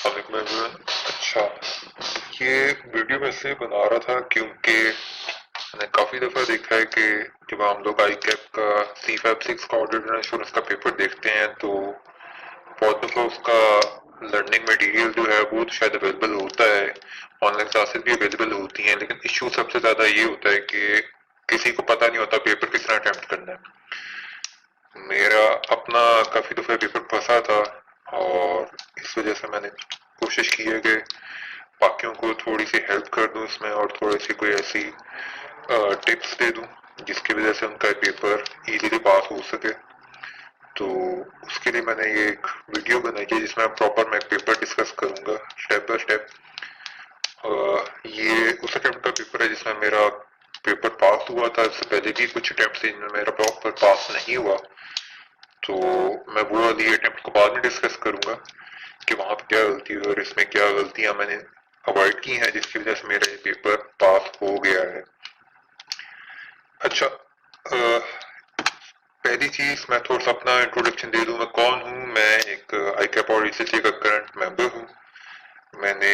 अस्सलाम वालेकुम। अच्छा, ये वीडियो मैं इसलिए बना रहा था क्योंकि मैंने काफी दफा देखा है कि जब हम लोग आई कैप का C56 का ऑडिट इंश्योरेंस का पेपर देखते हैं तो बहुत दफा उसका लर्निंग मटेरियल जो है वो तो शायद अवेलेबल होता है, ऑनलाइन क्लासेस भी अवेलेबल होती हैं, लेकिन इश्यू सबसे ज्यादा ये होता है कि किसी को पता नहीं होता पेपर किस तरह अटेम्प्ट करना है। मेरा अपना काफी दफा पेपर फंसा था और इस वजह से मैंने कोशिश की है कि बाकियों को थोड़ी सी हेल्प कर दूं इसमें और थोड़ी सी कोई ऐसी टिप्स दे दूं जिसकी वजह से उनका पेपर इजीली पास हो सके। तो उसके लिए मैंने ये एक वीडियो बनाई है जिसमें प्रॉपर मैं पेपर डिस्कस करूंगा स्टेप बाय स्टेप। ये उस अटेम्प्ट का पेपर है जिसमें मेरा पेपर पास हुआ था। इससे पहले भी कुछ अटेम्प्ट थे जिनमें मेरा प्रॉपर पास नहीं हुआ, तो मैं वो वाली अटेम्प्ट को बाद में डिस्कस करूंगा कि वहां पे क्या गलती हुई और इसमें क्या गलतियां मैंने अवॉइड की हैं जिसकी वजह से मेरा ये पेपर पास हो गया है। अच्छा, पहली चीज मैं थोड़ा सा अपना इंट्रोडक्शन दे दूं। मैं कौन हूँ? मैं एक आईकैप और ईसीसी का करंट मेंबर हूँ। मैंने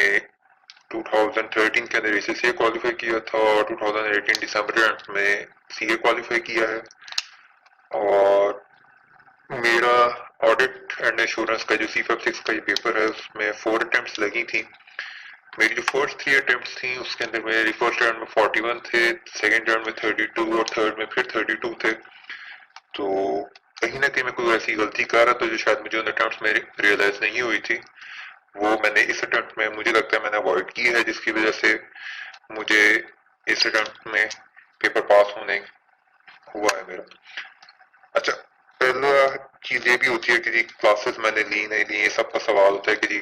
2013 के अंदर ईसीसी क्वालिफाई किया था और 2018 दिसंबर में सीए क्वालिफाई किया है। और मेरा ऑडिट एंड इंश्योरेंस का जो C56 का ये पेपर है उसमें 4 अटेम्प्ट्स लगी थी। मेरी जो फर्स्ट 3 अटेम्प्ट्स थी उसके अंदर मेरे फर्स्ट राउंड में 41 थे, सेकंड राउंड में 32 और थर्ड में फिर 32 थे। तो कहीं ना कहीं मैं कोई ऐसी गलती कर रहा था जो शायद मुझे उन अटेम्प्ट्स में रियलाइज नहीं हुई थी, वो मैंने इस अटेम्प्ट में मुझे लगता है मैंने अवॉइड की है, जिसकी वजह से मुझे इस अटेम्प्ट में पेपर पास होने हुआ है मेरा। अच्छा, पहला चीज ये भी होती है कि जी क्लासेस मैंने ली नहीं ली, ये सबका सवाल होता है कि जी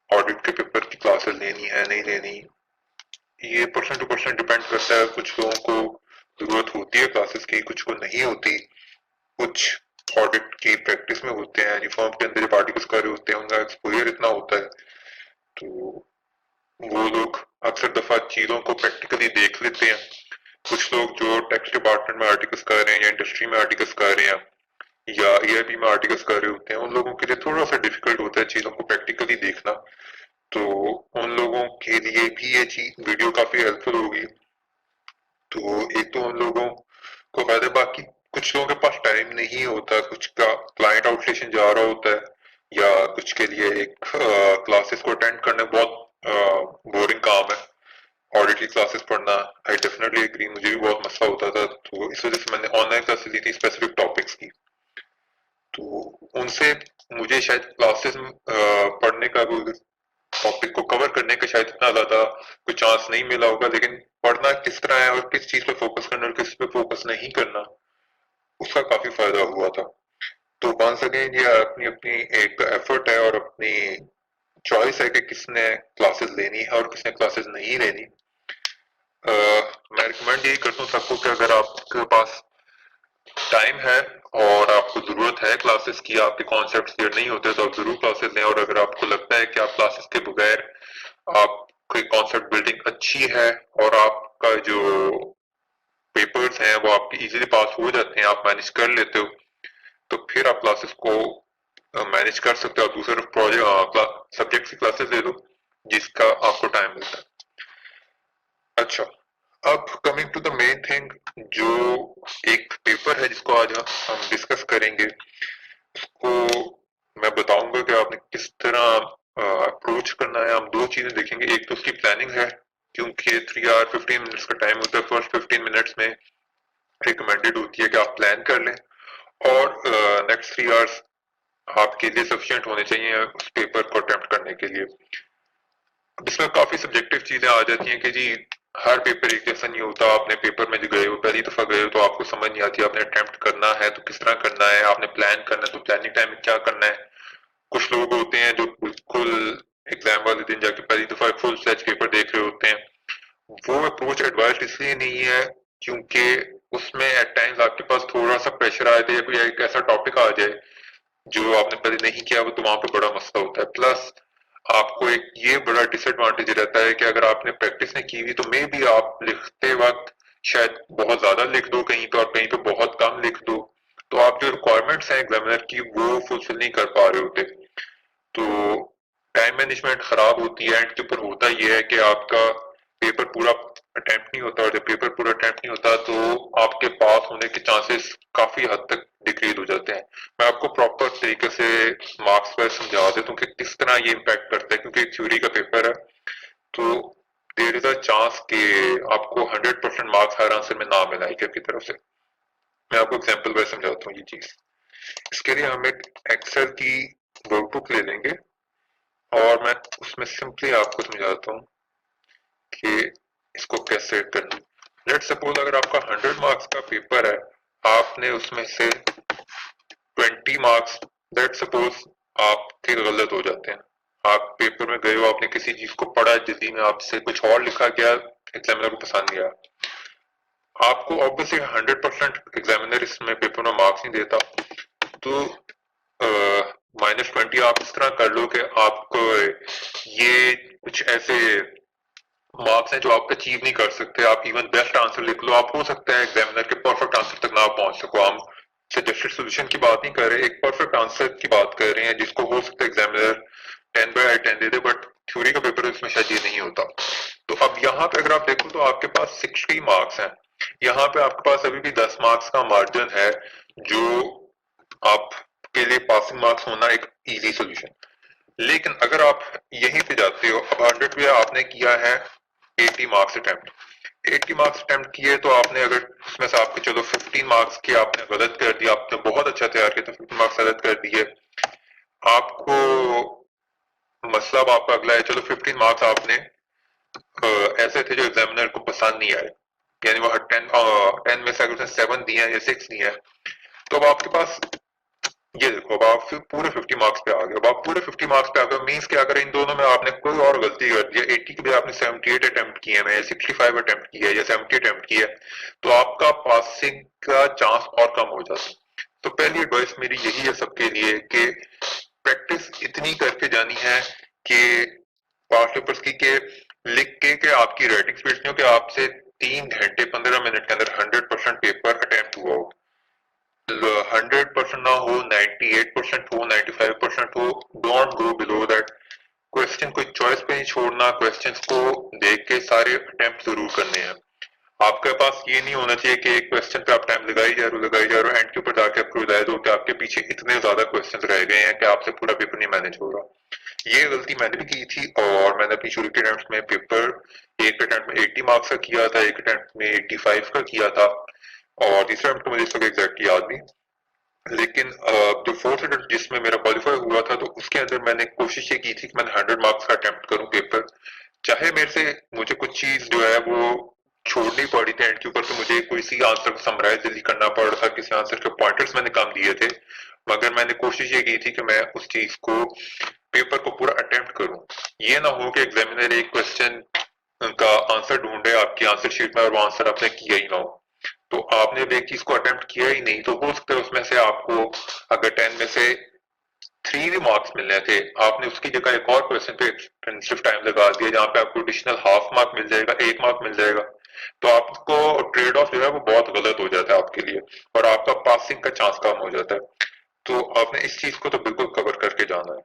ऑडिट के पेपर की क्लासेस लेनी है नहीं लेनी। ये पर्सन टू पर्सन डिपेंड करता है। कुछ लोगों को जरूरत होती है क्लासेस की, कुछ को नहीं होती। कुछ ऑडिट की प्रैक्टिस में होते हैं, फॉर्म के अंदर जब आर्टिकल्स कर रहे होते हैं उनका एक्सपोजर इतना होता है, तो वो लोग अक्सर दफा चीजों को प्रैक्टिकली देख लेते हैं। कुछ लोग जो टेक्स्ट डिपार्टमेंट में आर्टिकल्स कर रहे हैं या इंडस्ट्री में आर्टिकल्स कर रहे हैं या ईआरपी में आर्टिकल्स कर रहे होते हैं, उन लोगों के लिए थोड़ा सा डिफिकल्ट होता है चीजों को प्रैक्टिकली देखना। तो उन लोगों के लिए भी ये चीज वीडियो काफी हेल्पफुल होगी। तो एक तो उन लोगों को फायदा, बाकी कुछ लोगों के पास टाइम नहीं होता, कुछ का क्लाइंट आउटस्टेशन जा रहा होता है या कुछ के लिए एक क्लासेस को अटेंड करना बहुत बोरिंग काम है। ऑडिट की क्लासेस पढ़ना, आई डेफिनेटली एग्री, मुझे भी बहुत मसला होता था। तो इस वजह से मैंने ऑनलाइन क्लासेस ली थी स्पेसिफिक टॉपिक्स की। तो उनसे मुझे शायद क्लासेस पढ़ने का, टॉपिक को कवर करने का शायद इतना ज्यादा कोई चांस नहीं मिला होगा, लेकिन पढ़ना किस तरह है और किस चीज पे फोकस करना और किस पे फोकस नहीं करना, उसका काफी फायदा हुआ था। तो वंस अगेन ये अपनी अपनी एक एफर्ट है और अपनी चॉइस है कि किसने क्लासेस लेनी है और किसने क्लासेस नहीं लेनी। मैं रिकमेंड यही करता हूँ सबको कि अगर आपके पास टाइम है और आपको जरूरत है क्लासेस की, आपके कॉन्सेप्ट क्लियर नहीं होते तो आप जरूर क्लासेस लें। और अगर आपको लगता है कि आप क्लासेस के बगैर आपकी कॉन्सेप्ट बिल्डिंग अच्छी है और आपका जो पेपर्स हैं वो आपके इजीली पास हो जाते हैं, आप मैनेज कर लेते हो, तो फिर आप क्लासेस को मैनेज कर सकते हो। आप दूसरे प्रोजेक्ट सब्जेक्ट की क्लासेस ले लो जिसका आपको टाइम मिलता है। अच्छा, अब coming to the main thing, जो एक पेपर है जिसको आज हम डिस्कस करेंगे, उसको मैं बताऊंगा कि आपने किस तरह अप्रोच करना है। हम दो चीजें देखेंगे, एक तो उसकी प्लानिंग है, क्योंकि 3 आवर 15 मिनट्स का टाइम होता है। फर्स्ट 15 मिनट्स में रिकमेंडेड होती है कि आप प्लान कर लें और नेक्स्ट 3 आवर्स आपके लिए सफिशिएंट होने चाहिए उस पेपर को अटेम्प्ट करने के लिए। इसमें काफी सब्जेक्टिव चीजें आ जाती हैं कि जी हर पेपर एक जैसा नहीं होता। आपने पेपर में जो गए हो, पहली दफा गए हो तो आपको समझ नहीं आती, आपने अटेम्प्ट करना है तो किस तरह करना है, आपने प्लान करना है तो प्लानिंग टाइम में क्या करना है। कुछ लोग होते हैं जो बिल्कुल एग्जाम वाले दिन जाके पहली दफा फुल फ्लैज पेपर देख रहे होते हैं। वो अप्रोच एडवाइस इसलिए नहीं है क्योंकि उसमें एट टाइम्स आपके पास थोड़ा सा प्रेशर आ जाए या कोई एक ऐसा टॉपिक आ जाए जो आपने पहले नहीं किया हो, तो वहां पे बड़ा मसला होता है। प्लस आपको एक ये बड़ा डिसएडवांटेज रहता है कि अगर आपने प्रैक्टिस नहीं की हुई तो मे भी आप लिखते वक्त शायद बहुत ज्यादा लिख दो कहीं पे और कहीं पे बहुत कम लिख दो, तो आप जो रिक्वायरमेंट्स हैं एग्जामिनर की वो फुलफिल नहीं कर पा रहे होते। तो टाइम मैनेजमेंट खराब होती है। एंड के ऊपर होता ये है कि आपका पेपर पूरा अटेम्प्ट नहीं होता, और जब पेपर पूरा अटेम्प्ट नहीं होता तो आपके पास होने के चांसेस काफी हद तक डिक्रीज हो जाते हैं। मैं आपको प्रॉपर तरीके से मार्क्स पर समझा देता हूँ कि किस तरह ये इम्पैक्ट करता है, क्योंकि थ्योरी का पेपर है तो देर इज अ चांस कि आपको 100% मार्क्स हर आंसर में ना मिला है की तरफ से। मैं आपको एग्जाम्पल पर समझाता हूँ ये चीज। इसके लिए हम एक एक्सेल की वर्कबुक ले लेंगे और मैं उसमें सिंपली आपको समझाता हूँ कि इसको कैसे करना। लेट सपोज अगर आपका 100 मार्क्स का पेपर है, आपने उसमें से 20 मार्क्स लेट सपोज आपके गलत हो जाते हैं। आप पेपर में गए हो, आपने किसी चीज को पढ़ा जल्दी में, आपसे कुछ और लिखा गया, एग्जामिनर को पसंद नहीं आया। आपको ऑब्वियसली 100% एग्जामिनर इसमें पेपर में मार्क्स नहीं देता, तो -20 आप इस तरह कर लो कि आपको ये कुछ ऐसे मार्क्स हैं जो आप अचीव नहीं कर सकते। आप इवन बेस्ट आंसर लिख लो, आप हो सकता है एग्जामिनर के परफेक्ट आंसर तक ना पहुंच सको। हम सजेस्टेड सोल्यूशन की बात नहीं कर रहे, एक परफेक्ट आंसर की बात कर रहे हैं जिसको हो सकता है examiner 10/10 they they, but theory का पेपर इसमें शायद ये नहीं होता। तो अब यहाँ पे अगर आप देखो तो आपके पास 60 मार्क्स हैं, यहाँ पे आपके पास अभी भी 10 मार्क्स का मार्जिन है जो आपके लिए पासिंग मार्क्स होना एक इजी सोल्यूशन। लेकिन अगर आप यहीं पे जाते हो, अब 100 पे आपने किया है 80 मार्क्स अटेम्प्ट, 80 मार्क्स अटेम्प्ट किए तो आपने अगर उसमें से आपके चलो 15 मार्क्स के आपने गलत कर दिया, आपने बहुत अच्छा तैयार किया तो 15 मार्क्स गलत कर दिए, आपको मसला अब आपका अगला है, चलो 15 मार्क्स आपने ऐसे थे जो एग्जामिनर को पसंद नहीं आए, यानी वो 10 में से अगर उसने 7 दिए हैं या 6 दिए हैं, तो अब आपके पास ये देखो अब आप पूरे 50 मार्क्स पे आ गए। अब आप पूरे 50 मार्क्स पे आ गए मीन्स कि अगर इन दोनों में आपने कोई और गलती कर दी, 80 की बजाय आपने 78 अटेम्प्ट किए हैं या 65 अटेम्प्ट किया है या 70 अटेम्प्ट किया है, तो आपका पासिंग का चांस और कम हो जाता है। तो पहली एडवाइस मेरी यही है सबके लिए कि प्रैक्टिस इतनी करके जानी है कि पास पेपर्स की के लिख के आपकी राइटिंग स्पीड नहीं हो कि आपसे 3 घंटे 15 मिनट के अंदर 100% पेपर अटेम्प्ट हुआ हो। 100% ना हो, 98% हो, 95% हो, don't go below that. Question कोई चॉइस पे नहीं छोड़ना, क्वेश्चंस को देख के सारे अटेम्प्ट जरूर करने हैं। आपके पास ये नहीं होना चाहिए कि एक क्वेश्चन पे आप टाइम लगाई जा रहे हो, एंड के ऊपर जाके आपको रियलाइज हो कि आपके पीछे इतने ज्यादा क्वेश्चन रह गए हैं कि आपसे पूरा पेपर नहीं मैनेज हो रहा। ये गलती मैंने भी की थी, और मैंने अपनी शुरू के अटेम्प्ट में पेपर एक अटेम्प्ट में 80 मार्क्स का किया था, एक अटेम्प्ट में 85 का किया था, और तीसरा अटेम्प्ट मुझे इसका एग्जैक्ट याद नहीं। लेकिन जो फोर्थ अटेम्प्ट जिसमें मेरा क्वालिफाई हुआ था, तो उसके अंदर मैंने कोशिश ये की थी कि मैंने 100 मार्क्स का अटेम्प्ट करूं पेपर, चाहे मेरे से मुझे कुछ चीज जो है वो छोड़नी पड़ी थी एंड के ऊपर, तो मुझे कोई सी आंसर को समराइज जल्दी करना पड़ रहा था, किसी आंसर के पॉइंटर्स मैंने कम दिए थे, मगर मैंने कोशिश ये की थी कि मैं उस चीज को पेपर को पूरा अटेम्प्ट करूं। ये ना हो कि एग्जामिनर एक क्वेश्चन का आंसर ढूंढे आपकी आंसर शीट में और वो आंसर आपने किया ही ना हो, तो आपने अब एक चीज को अटेम्प्ट किया ही नहीं, तो हो सकता है उसमें से आपको अगर 10 में से 3 भी मार्क्स मिलने थे, आपने उसकी जगह एक और क्वेश्चन पे एक्सपेंसिव टाइम लगा दिया जहाँ पे आपको एडिशनल हाफ मार्क मिल जाएगा, 1 मार्क मिल जाएगा, तो आपको ट्रेड ऑफ जो है वो बहुत गलत हो जाता है आपके लिए, और आपका पासिंग का चांस कम हो जाता है। तो आपने इस चीज को तो बिल्कुल कवर करके जाना है।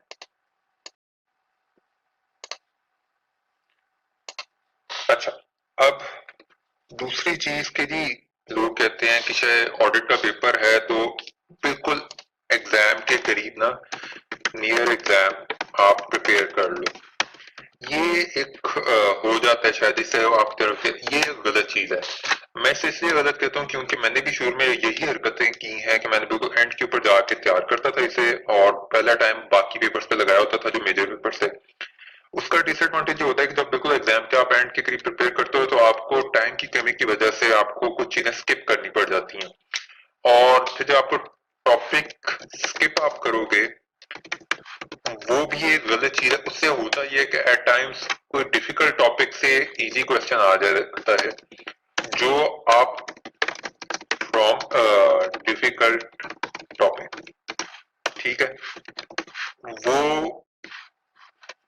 अच्छा, अब दूसरी चीज के जी, लोग कहते हैं कि शायद ऑडिट का पेपर है तो बिल्कुल एग्जाम के करीब ना, नियर एग्जाम आप प्रिपेयर कर लो। ये एक हो जाता है शायद, इससे आपकी तरफ से ये गलत चीज है। मैं इसे इसलिए गलत कहता हूँ क्योंकि मैंने भी शुरू में यही हरकतें की हैं कि मैंने बिल्कुल एंड के ऊपर जाके तैयार करता था इसे, और पहला टाइम बाकी पेपर्स पे लगाया होता था जो मेजर पेपर से। उसका डिसएडवांटेज ये होता है कि जब बिल्कुल एग्जाम के आप एंड के करीब प्रिपेयर करते हो तो आपको टाइम की कमी की वजह से आपको कुछ चीजें स्किप करनी पड़ जाती हैं, और फिर जब आपको टॉपिक स्किप आप करोगे वो भी एक गलत चीज है। उससे होता ये है कि एट टाइम्स कोई डिफिकल्ट टॉपिक से इजी क्वेश्चन आ जाता है, जो आप फ्रॉम डिफिकल्ट टॉपिक, ठीक है, वो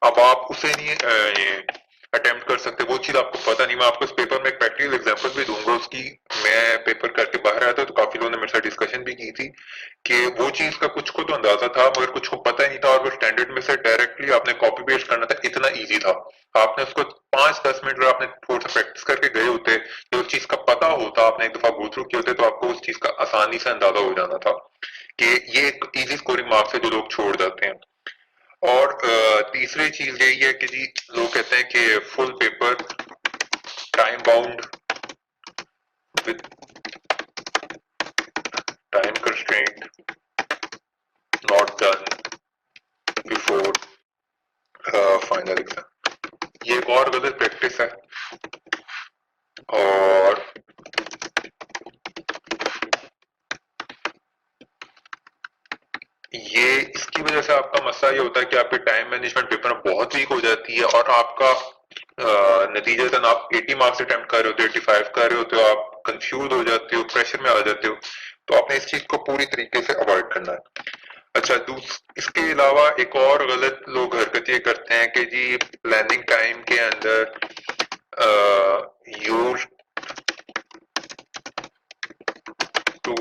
अब आप उसे नहीं अटेम्प्ट कर सकते हैं, वो चीज आपको पता नहीं। मैं आपको इस पेपर में एक प्रैक्टिकल एग्जांपल भी दूंगा उसकी। मैं पेपर करके बाहर आया था तो काफी लोगों ने मेरे साथ डिस्कशन भी की थी कि वो चीज का कुछ को तो अंदाजा था मगर कुछ को पता ही नहीं था, और वो स्टैंडर्ड में से डायरेक्टली आपने कॉपी पेस्ट करना था, इतना ईजी था। आपने उसको 5-10 मिनट अगर आपने थोड़ा सा प्रैक्टिस करके गए होते, तो उस चीज का पता होता, आपने एक दफा गो थ्रू किए होते, तो आपको उस चीज का आसानी से अंदाजा हो जाना था कि ये एक इजी स्कोरिंग मार्क्स है जो लोग छोड़ जाते हैं। और तीसरी चीज यही है कि जी लोग कहते हैं कि full paper time bound with time constraint not done before final exam, ये एक और गलत प्रैक्टिस है। और ये इसकी वजह से आपका मसला ये होता है कि आपकी टाइम मैनेजमेंट पेपर में बहुत वीक हो जाती है, और आपका नतीजतन आप 80 मार्क्स अटेम्प्ट कर रहे होते हो, 85 कर रहे होते हो, आप कंफ्यूज हो जाते हो, प्रेशर में आ जाते हो। तो आपने इस चीज को पूरी तरीके से अवॉइड करना है। अच्छा, इसके अलावा एक और गलत लोग हरकत ये करते हैं कि जी प्लानिंग टाइम के अंदर use to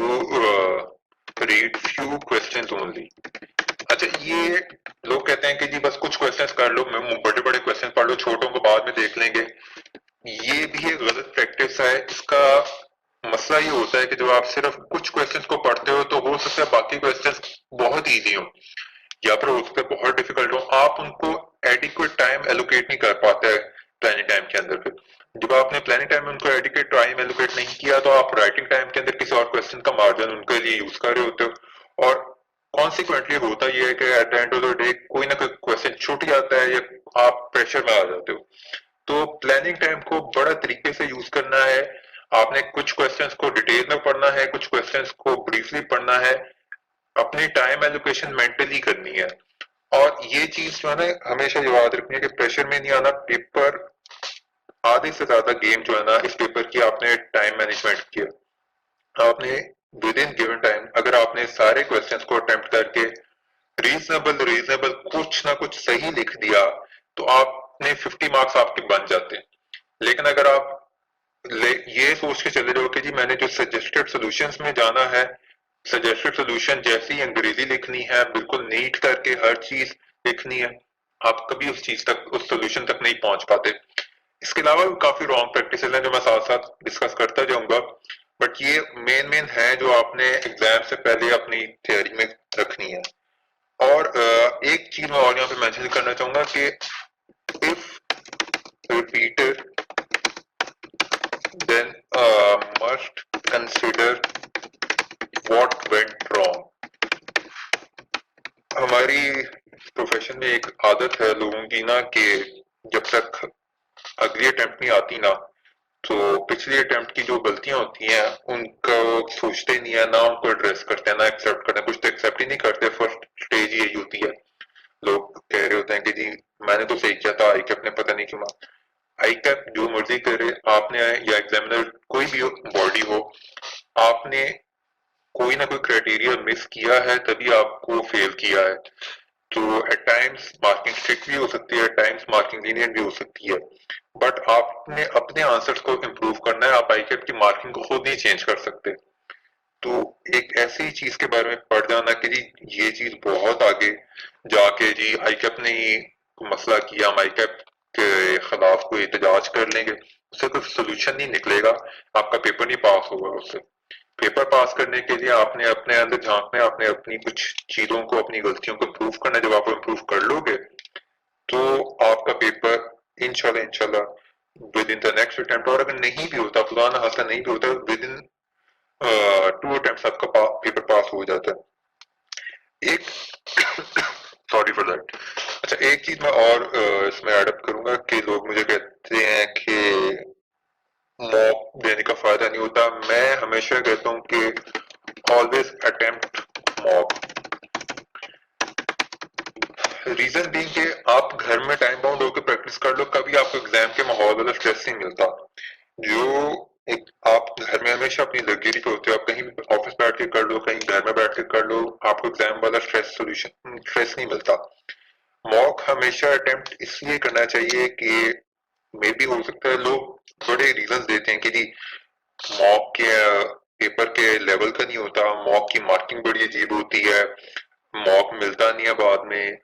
read few questions only. अच्छा, ये लोग कहते हैं कि जी बस कुछ क्वेश्चंस कर लो, बड़े बड़े क्वेश्चंस पढ़ लो, छोटों को बाद में देख लेंगे। ये भी एक गलत प्रैक्टिस है। इसका मसला ये होता है कि जब आप सिर्फ कुछ क्वेश्चंस को पढ़ते हो तो हो सकता है बाकी क्वेश्चंस बहुत इजी हो, या फिर हो सकता है बहुत डिफिकल्ट हो, आप उनको एडिक्वेट टाइम एलोकेट नहीं कर पाते हैं प्लानिंग टाइम के अंदर। फिर जब आपने प्लानिंग टाइम में उनको एडिक्वेट टाइम एलोकेट नहीं किया, तो आप राइटिंग टाइम के अंदर किसी और क्वेश्चन का मार्जिन उनके लिए यूज कर रहे होते हो, और कॉन्सिक्वेंटली होता यह है कि at the end of the day कोई ना कोई क्वेश्चन छूट जाता है या आप प्रेशर में आ जाते हो। तो प्लानिंग टाइम को बड़ा तरीके से यूज करना है। आपने कुछ क्वेश्चंस को डिटेल में पढ़ना है, कुछ क्वेश्चंस को ब्रीफली पढ़ना है, अपनी टाइम एलोकेशन मेंटली करनी है। और ये चीज जो है ना हमेशा याद रखनी है कि प्रेशर में नहीं आना। पेपर आधे से ज्यादा गेम जो है ना इस पेपर की, आपने टाइम मैनेजमेंट किया, आपने विद इन गिवन टाइम अगर आपने सारे क्वेश्चंस को अटेम्प्ट करके रीजनेबल रीजनेबल कुछ ना कुछ सही लिख दिया, तो आपने 50 मार्क्स आपके बन जाते हैं। लेकिन अगर आप ये सोच के चले जाओ कि जी मैंने जो सजेस्टेड सॉल्यूशंस में जाना है, सजेस्टेड सॉल्यूशन जैसी अंग्रेजी लिखनी है, बिल्कुल नीट करके हर चीज लिखनी है, आप कभी उस चीज तक, उस सॉल्यूशन तक नहीं पहुंच पाते। इसके अलावा भी काफी रॉन्ग प्रैक्टिसेस हैं जो मैं साथ साथ डिस्कस करता जाऊंगा, बट ये मेन मेन है जो आपने एग्जाम से पहले अपनी तैयारी में रखनी है। और एक चीज मैं और यहाँ पे मेंशन करना चाहूंगा कि if repeated then must consider what went wrong। हमारी प्रोफेशन में एक आदत है लोगों की ना कि जब तक अगली अटेम्प्ट नहीं आती ना, तो पिछली अटेम्प्ट की जो गलतियां होती हैं उनको सोचते नहीं है, ना उनको एड्रेस करते हैं, ना एक्सेप्ट करते हैं। कुछ तो एक्सेप्ट ही नहीं करते। फर्स्ट स्टेज यही होती है, लोग कह रहे होते हैं कि जी मैंने तो सही किया था, आई कैप ने पता नहीं क्यों। आई कैप जो मर्जी करे, आपने या एग्जामिनर कोई भी बॉडी हो, आपने कोई ना कोई क्राइटेरिया मिस किया है तभी आपको फेल किया है। तो एट टाइम्स मार्किंग स्ट्रिक्ट भी हो सकती है, एट टाइम्स मार्किंग लीनियंट भी हो सकती है, बट आपने अपने आंसर्स को इम्प्रूव करना है। आप आई कैप की मार्किंग को खुद नहीं चेंज कर सकते। तो एक ऐसी चीज के बारे में पढ़ जाना कि जी ये चीज बहुत आगे जाके जी आई कैप ने मसला किया, हम आई कैप के खिलाफ कोई एहतजाज कर लेंगे, उससे कोई सोल्यूशन नहीं निकलेगा, आपका पेपर नहीं पास होगा। उससे पेपर पास करने के लिए आपने अपने अंदर झांकना है, आपने अपनी कुछ चीजों को, अपनी गलतियों को इम्प्रूव करना है। जब आप इम्प्रूव कर लोगे तो आपका पेपर इंशाल्लाह इंशाल्लाह with in the next attempt, और अगर नहीं भी होता, खुदा ना खास्ता नहीं भी होता, विद इन 2 अटेम्प्ट आपका पेपर पास हो जाता है। एक सॉरी फॉर दैट। अच्छा, एक चीज मैं और इसमें एडअप करूंगा कि लोग मुझे कहते हैं कि मॉक देने का फायदा नहीं होता। मैं हमेशा कहता हूँ कि always attempt mock. Reason being कि आप घर में टाइम बाउंड होकर प्रैक्टिस कर लो, कभी आपको एग्जाम के माहौल वाला स्ट्रेस नहीं मिलता। जो एक आप घर में हमेशा अपनी लग्जरी पे होते हो, आप कहीं भी ऑफिस बैठ के कर लो, कहीं घर में बैठ के कर लो, आपको एग्जाम वाला स्ट्रेस नहीं मिलता। मॉक हमेशा अटेम्प्ट इसलिए करना चाहिए कि मे भी हो सकता है लोग बड़े रीजंस देते हैं कि जी मॉक के पेपर के लेवल का नहीं होता, मॉक की मार्किंग बड़ी अजीब होती है, मॉक मिलता नहीं है बाद में।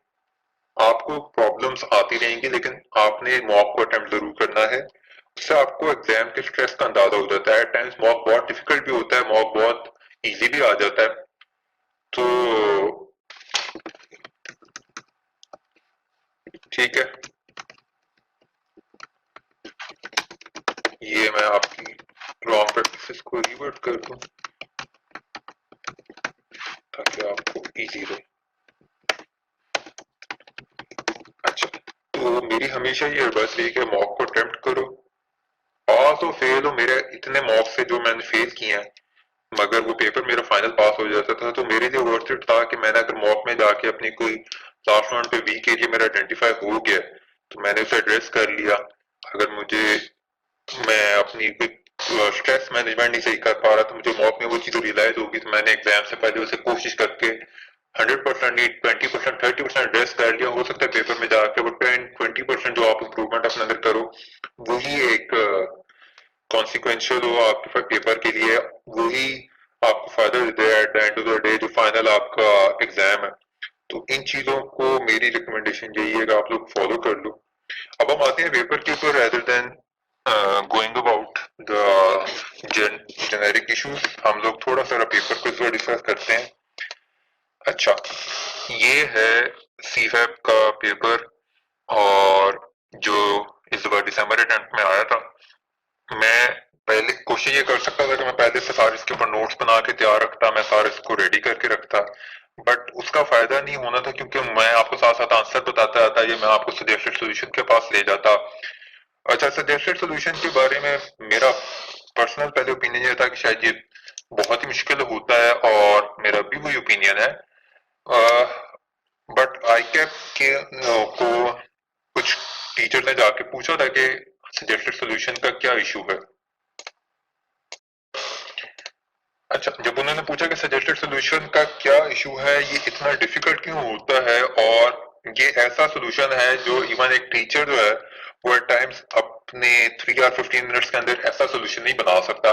आपको प्रॉब्लम्स आती रहेंगी लेकिन आपने मॉक को अटेम्प्ट जरूर करना है। उससे आपको एग्जाम के स्ट्रेस का अंदाजा हो जाता है। टाइम्स मॉक बहुत डिफिकल्ट भी होता है, मॉक बहुत इजी भी आ जाता है। तो ठीक है, ये मैं आपकी लॉन्ग प्रैक्टिस को रिवर्ट कर दूं ताकि आपको इजी रहे। अच्छा, तो मेरी हमेशा ये एडवाइस रही कि मॉक को अटेम्प्ट करो, पास हो फेल हो। मेरे इतने मॉक से जो मैंने फेल किए हैं, मगर वो पेपर मेरा फाइनल पास हो जाता था, तो मेरे लिए वर्थ इट था कि मैंने अगर मॉक में जाके अपनी कोई लास्ट राउंड पे वीक एरिया मेरा आइडेंटिफाई हो गया तो मैंने उसे एड्रेस कर लिया। अगर मुझे मैं अपनी कोई स्ट्रेस मैनेजमेंट नहीं सही कर पा रहा तो मुझे मॉक में वो चीज़ रियलाइज होगी, तो मैंने एग्जाम से पहले उसे कोशिश करके 100% नहीं 20% 30% एड्रेस कर लिया। हो सकता है पेपर में जाके वो 10-20% जो आप इम्प्रूवमेंट अपने अंदर करो वही एक कॉन्सिक्वेंशियल हो आपके पेपर के लिए, वही आपको फायदा देता है at the end of the day जो फाइनल आपका एग्जाम है। तो इन चीजों को मेरी रिकमेंडेशन यही है कि आप लोग फॉलो कर लो। अब हम आते हैं पेपर के ऊपर, rather than going about the generic issues, हम लोग थोड़ा सा पेपर को इस बार डिस्कस करते हैं। अच्छा, ये है सीफैप का पेपर और जो इस बार दिसंबर अटेम्प्ट में आया था। मैं पहले कोशिश ये कर सकता था कि मैं पहले से सारे इसके ऊपर नोट्स बना के तैयार रखता, मैं सारे इसको रेडी करके रखता, बट उसका फायदा नहीं होना था क्योंकि मैं आपको साथ साथ आंसर बताता जाता, ये मैं आपको सजेस्टेड सोल्यूशन के पास ले जाता। अच्छा, सजेस्टेड सोल्यूशन के बारे में मेरा पर्सनल पहले ओपिनियन ये था कि शायद ये बहुत ही मुश्किल होता है और मेरा भी वही ओपिनियन है। बट आई कैप के को कुछ टीचर ने जाके पूछा था कि सजेस्टेड सोल्यूशन का क्या इशू है। अच्छा, जब उन्होंने पूछा कि सजेस्टेड सोल्यूशन का क्या इशू है, ये इतना डिफिकल्ट क्यों होता है और ये ऐसा सोल्यूशन है जो इवन एक टीचर जो है वो एट टाइम्स अपने 3 या 15 मिनट्स के अंदर ऐसा सोल्यूशन नहीं बना सकता,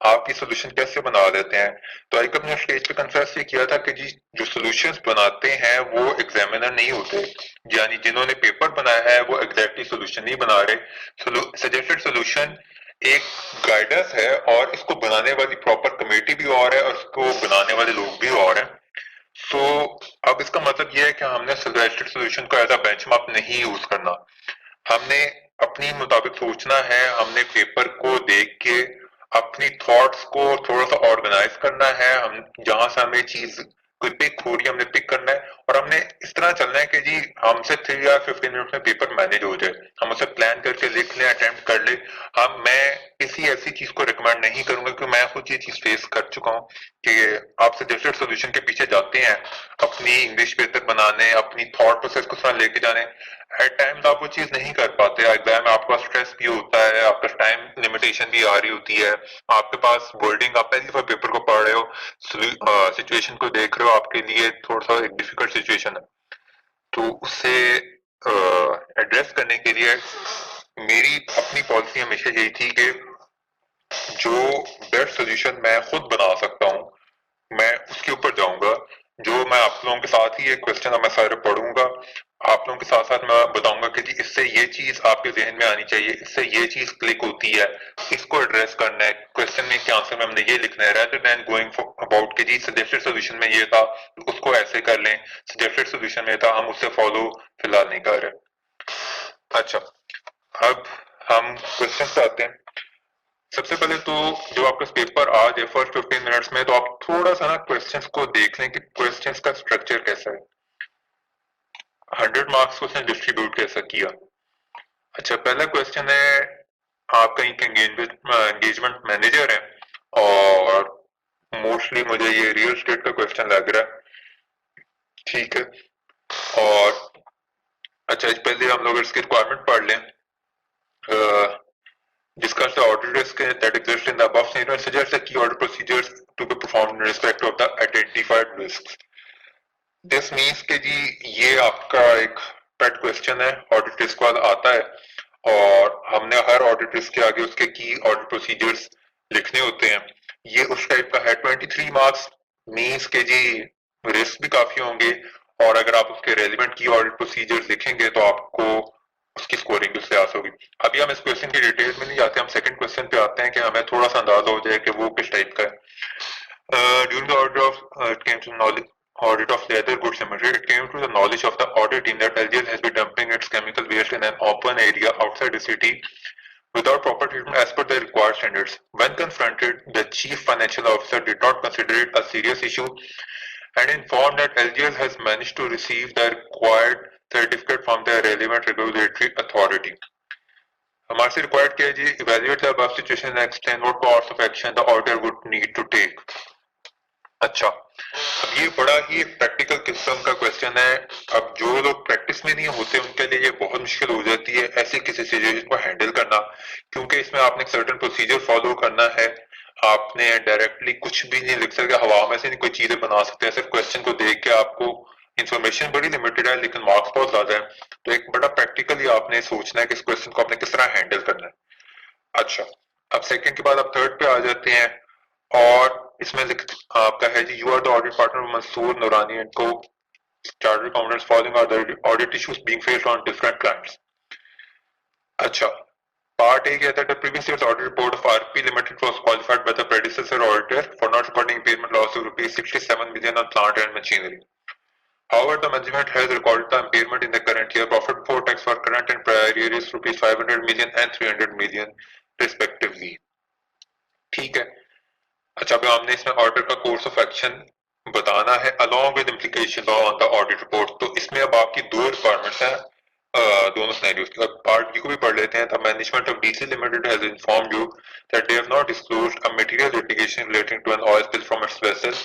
आप ये सोल्यूशन कैसे बना देते हैं। तो आई अपने स्टेज पे कन्फेस ये किया था कि जी जो सोल्यूशंस बनाते हैं वो एग्जामिनर नहीं होते, यानी जिन्होंने पेपर बनाया है वो एग्जैक्टली सोल्यूशन नहीं बना रहे। सजेस्टेड सोल्यूशन एक गाइडेंस है और इसको बनाने वाली प्रॉपर कमेटी भी और है और इसको बनाने वाले लोग भी और हैं। सो अब इसका मतलब यह है कि हमने सजेस्टेड सोल्यूशन को एज अ बेंचमार्क नहीं यूज करना, हमने अपनी मुताबिक सोचना है, हमने पेपर को देख के अपनी थॉट्स को थोड़ा सा ऑर्गेनाइज करना है। हम जहां से हमें चीज कोई पिक हो रही है हमने पिक करना है और हमने इस तरह चलना है कि जी हमसे 3 या 15 मिनट में पेपर मैनेज हो जाए, हम उसे प्लान करके लिख लें, अटेम्प्ट कर ले। मैं किसी ऐसी चीज को रिकमेंड नहीं करूंगा क्योंकि मैं खुद ये चीज फेस कर चुका हूँ कि आप सजेस्टेड सोल्यूशन के पीछे जाते हैं अपनी इंग्लिश बेहतर बनाने, अपनी थॉट प्रोसेस को साथ लेके जाने, एट टाइम्स आप वो चीज नहीं कर पाते। एग्जाम में आपका स्ट्रेस भी होता है, आपका टाइम लिमिटेशन भी आ रही होती है, आपके पास वर्डिंग, आप पहली दफा पेपर को पढ़ रहे हो, सिचुएशन को देख रहे हो, आपके लिए थोड़ा सा एक डिफिकल्ट सिचुएशन है। तो उससे एड्रेस करने के लिए मेरी अपनी पॉलिसी हमेशा यही थी कि जो बेस्ट सोल्यूशन मैं खुद बना सकता हूँ मैं उसके ऊपर जाऊंगा। जो मैं आप लोगों के साथ ही ये क्वेश्चन मैं सारे पढ़ूंगा, आप लोगों के साथ साथ मैं बताऊंगा कि जी इससे ये चीज आपके जहन में आनी चाहिए, इससे ये चीज क्लिक होती है, इसको एड्रेस करना है, क्वेश्चन में के आंसर में हमने ये लिखना है, रेदर देन गोइंग अबाउट कि जी सजेस्टेड सोल्यूशन में ये था उसको ऐसे कर लें, सजेस्टेड सोल्यूशन में था हम उससे फॉलो फिलहाल नहीं कर रहे। अच्छा, अब हम क्वेश्चन पे आते हैं। सबसे पहले तो जो आपका पेपर आ जाए फर्स्ट 15 मिनट्स में तो आप थोड़ा सा ना क्वेश्चंस को देख लें कि क्वेश्चंस का स्ट्रक्चर कैसा है, 100 मार्क्स को उसने डिस्ट्रीब्यूट कैसा किया। अच्छा, पहला क्वेश्चन है, आप कहीं के एंगेजमेंट मैनेजर हैं और मोस्टली मुझे ये रियल एस्टेट का क्वेश्चन लग रहा है, ठीक है। और अच्छा, इस पहले हम लोग इसकी रिक्वायरमेंट पढ़ लें। Discuss the audit risk that exists in the above scenario and suggest the key audit procedures to be performed in respect of the identified risks. This means कि जी ये आपका एक पेट क्वेश्चन है, ऑडिट रिस्क वाला आता है और हमने हर ऑडिट रिस्क के आगे उसके की ऑडिट प्रोसीजर्स लिखने होते हैं। ये उस टाइप का है। 23 मार्क्स मीन्स के जी रिस्क भी काफी होंगे, और अगर आप उसके रेलिवेंट की ऑडिट प्रोसीजर्स लिखेंगे तो आपको उसकी स्कोरिंग उससे आस होगी। अभी हम इस क्वेश्चन की डिटेल में नहीं जाते, हम सेकंड क्वेश्चन पे आते हैं कि हमें थोड़ा सा अंदाजा हो जाए कि वो किस टाइप का है। During the audit of it came to knowledge audit of leather goods and material, it came to the knowledge of the audit team that LGL has been dumping its chemical waste in an open area outside the city without proper treatment as per the required standards. When confronted, the chief financial officer did not consider it a serious issue and informed that LGL has managed to receive the required certificate from the relevant regulatory authority. हमारे से required क्या है जी, evaluate the above situation and explain what course of action the auditor would need to take. अच्छा, अब ये बड़ा ही practical किस्म का क्वेश्चन है। अब जो लोग प्रैक्टिस में नहीं होते उनके लिए ये बहुत मुश्किल हो जाती है ऐसी किसी सिचुएशन को हैंडल करना, क्योंकि इसमें आपने सर्टेन प्रोसीजर फॉलो करना है। आपने डायरेक्टली कुछ भी नहीं लिख सकते, हवा में से नहीं कोई चीजें बना सकते हैं। सिर्फ क्वेश्चन को देख के आपको इन्फॉर्मेशन बड़ी लिमिटेड है लेकिन मार्क्स बहुत ज्यादा है, तो एक बड़ा प्रैक्टिकली आपने सोचना है कि इस क्वेश्चन को आपने किस तरह हैंडल करना है। अच्छा, अब सेकंड के बाद आप थर्ड पे आ जाते हैं, और इसमें आपका है जी, you are the audit partner Mansoor Noorani and co chartered accountants following are the audit issues being faced on different clients. अच्छा, पार्ट ए कहता है the previous year's audit report of RP Limited was qualified by the predecessor auditor for not reporting impairment loss of rupees 67 million on plant and machinery. However, the management has recorded the impairment in the current year. Profit before tax for current and prior year is rupees 500 million and 300 million respectively. ठीक है। अच्छा, अब हमने इसमें order का course of action बताना है along with implication on the audit report. तो इसमें अब आपकी दो रिक्वायरमेंट्स हैं, दोनों सिनेरियोज की। अब पार्ट बी को भी पढ़ लेते हैं। The management of DC limited has informed you that they have not disclosed a material litigation relating to an oil spill from its vessel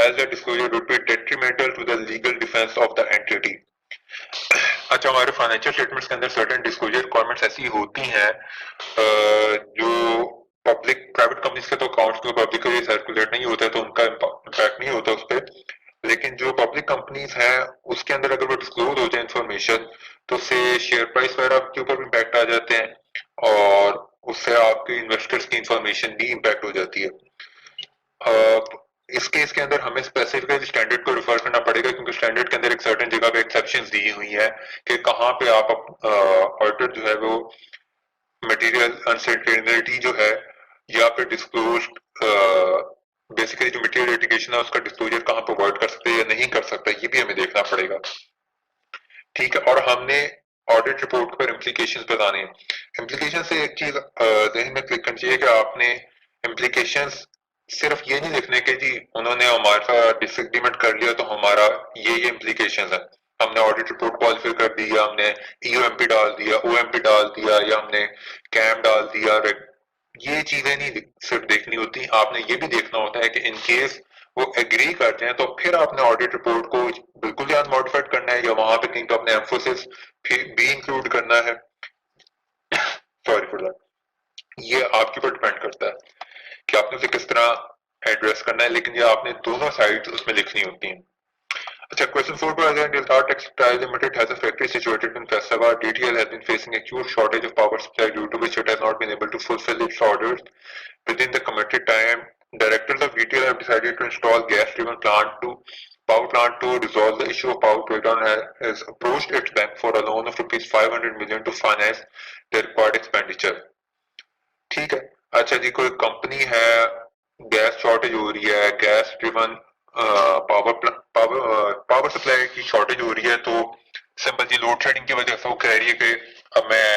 as the disclosure would be detrimental to the legal defence of the entity. अच्छा, हमारे financial statements के अंदर certain disclosure requirements ऐसी होती हैं जो public private companies के तो अकाउंट्स में पब्लिक को ये सर्कुलेट नहीं होता है तो उनका इम्पैक्ट नहीं होता उस पर, लेकिन जो पब्लिक कंपनीज हैं उसके अंदर अगर वो डिस्क्लोज हो जाए इन्फॉर्मेशन तो उससे शेयर प्राइस वगैरह के ऊपर भी इम्पैक्ट आ जाते हैं और उससे आपके इन्वेस्टर्स की इंफॉर्मेशन भी इम्पैक्ट हो जाती है। इस केस के अंदर हमें स्पेसिफिकली स्टैंडर्ड को रिफर करना पड़ेगा, क्योंकि स्टैंडर्ड के अंदर एक सर्टेन जगह पे एक्सेप्शंस दी हुई है कि कहाँ पे आप ऑडिटर जो है वो मटेरियल अनसर्टेनिटी जो है या फिर डिस्क्लोज बेसिकली जो मटेरियल लिटिगेशन है उसका डिस्क्लोजर कहाँ पे अवॉइड कर सकते हैं या नहीं कर सकता, ये भी हमें देखना पड़ेगा। ठीक है, और हमने ऑडिट रिपोर्ट पर इम्प्लीकेशंस बताने हैं। इम्प्लीकेशन से एक चीज ज़हन में क्लिक करनी चाहिए कि आपने इम्प्लीकेशंस सिर्फ ये नहीं लिखने के जी उन्होंने हमारे साथ डिसएग्रीमेंट कर लिया तो हमारा ये इम्प्लीकेशंस है, हमने ऑडिट रिपोर्ट क्वालिफाई कर दी या हमने ईओएमपी डाल दिया, ओएमपी डाल दिया या हमने कैम डाल दिया, ये चीजें नहीं सिर्फ देखनी होती, आपने ये भी देखना होता है कि इन केस वो एग्री करते हैं तो फिर आपने ऑडिट रिपोर्ट को बिल्कुल ही अनमॉडिफाइड करना है या वहां पे कहीं तो अपने एम्फोसिस भी इंक्लूड करना है। सॉरी फॉर दैट, ये आपके ऊपर डिपेंड करता है कि आपने उसे किस तरह एड्रेस करना है, लेकिन ये आपने दोनों साइड्स उसमें लिखनी होती हैं। अच्छा, question 4 to Azure Diltar Textile Limited has a factory situated in Faisaba. DTL has been facing acute shortage of power supply due to which it has not been able to fulfill its orders within the committed time. Directors of DTL have decided to install gas-driven power plant to resolve the issue of power breakdown has approached its bank for a loan of rupees 500 million to finance the required expenditure. ठीक है। अच्छा जी, कोई company है, gas shortage हो रही है, gas driven power supply की shortage हो रही है, तो सिंपल जी लोड शेडिंग की वजह से वो कह रही है कि अब मैं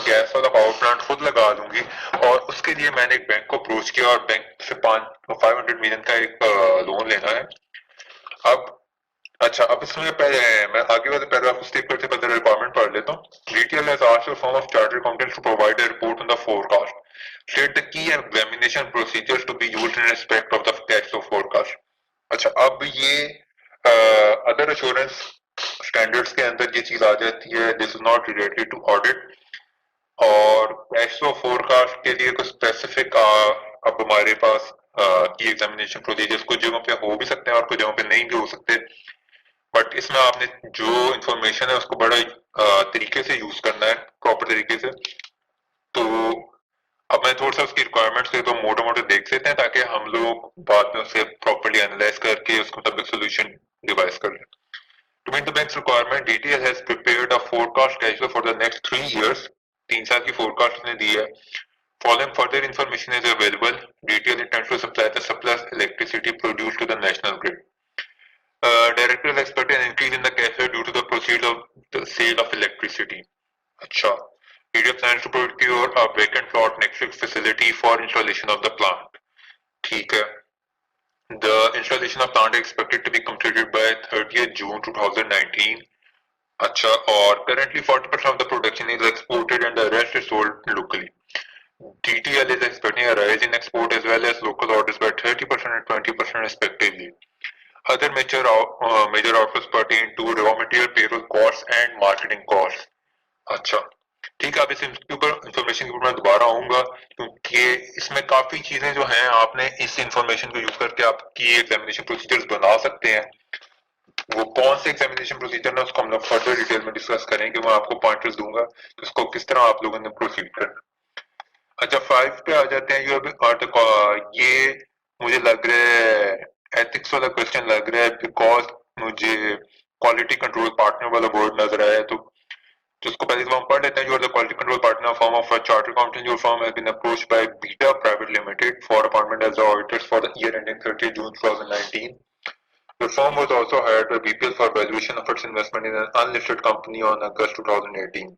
गैस वाला पावर प्लांट खुद लगा दूंगी, और उसके लिए मैंने एक बैंक को अप्रोच किया और बैंक से 500 मिलियन का एक लोन लेना है। अब अच्छा, अब इसमें पहले मैं आगे वाले पैराग्राफ को स्किप करते पहले रिक्वायरमेंट पढ़ लेता हूँ। DTL has asked the firm of chartered accountants to provide a report on the forecast. State the key examination procedures to be used in respect of the cash flow forecast. अच्छा, अब ये other assurance standards के अंदर ये चीज आ जाती है, this is not related to audit, और कैश फ्लो फोरकास्ट के लिए कुछ स्पेसिफिक अब हमारे पास की एग्जामिनेशन प्रोसीजर्स कुछ जगहों पे हो भी सकते हैं और कुछ जगहों पे नहीं भी हो सकते। बट इसमें आपने जो इंफॉर्मेशन है उसको बड़ा तरीके से यूज करना है, प्रॉपर तरीके से। तो अब मैं थोड़ा सा उसकी रिक्वायरमेंट्स को तो मोटे मोटे देख लेते हैं ताकि हम लोग बाद में उसे प्रॉपरली एनालाइज करके उसके मुताबिक सोल्यूशन डिवाइस कर लें। To meet the bank's requirement, DTL has prepared a forecast cash flow for the next 3 years. 3 साल की forecast ने दी है। Following further information is available, DTL intends to supply the surplus electricity produced to the national grid. Directors expect an increase in the cash flow due to the proceeds of the sale of electricity. अच्छा, DTL plans to procure a vacant plot next to its facility for installation of the plant. ठीक है। The installation of plant is expected to be completed by 30th June 2019. अच्छा, और currently 40% of the production is exported and the rest is sold locally. DTL is expecting a rise in export as well as local orders by 30% and 20% respectively. Other major outputs pertain to raw material, payroll costs and marketing costs. अच्छा, ठीक है। अब इसके ऊपर information के ऊपर मैं दोबारा आऊंगा क्योंकि इसमें काफी चीजें जो हैं आपने इस इंफॉर्मेशन को यूज करके आपकी एग्जामिनेशन प्रोसीजर्स बना सकते हैं। वो कौन से एग्जामिनेशन प्रोसीजर है उसको हम लोग फर्दर डिटेल में डिस्कस करेंगे। मैं आपको पॉइंटर्स दूंगा कि उसको किस तरह आप लोगों ने प्रोसीड करना। अच्छा, 5 पे आ जाते हैं। ये मुझे लग रहा है एथिक्स वाला क्वेश्चन लग रहा है बिकॉज मुझे क्वालिटी कंट्रोल पार्टनर वाला वर्ड नजर आया है। तो जिसको पहले हम पढ़ लेते हैं। You are the quality control partner firm of a chartered accountant. Your firm has been approached by Beta Private Limited for appointment as the auditors for the year ending 30 June 2019. The firm was also hired by BPL for valuation of its investment in an unlisted company on August 2018.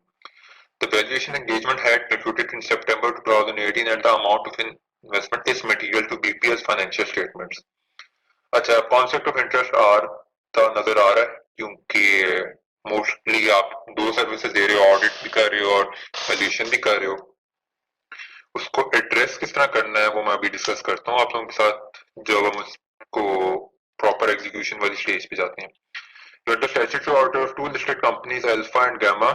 The valuation engagement had concluded in September 2018 and the amount of investment is material to BPL's financial statements. अच्छा, concept of interest are तो नजर आ रहा है क्योंकि mostly आप दो services दे रहे हो, ऑडिट भी कर रहे हो और वैल्यूएशन भी कर रहे हो। उसको एड्रेस किस तरह करना है वो मैं अभी डिस्कस करता हूँ आप लोगों के साथ जब हम उसको प्रॉपर एग्जीक्यूशन वाली स्टेज पे जाते हैं। You are the statutory auditor of two listed companies, Alpha and Gamma.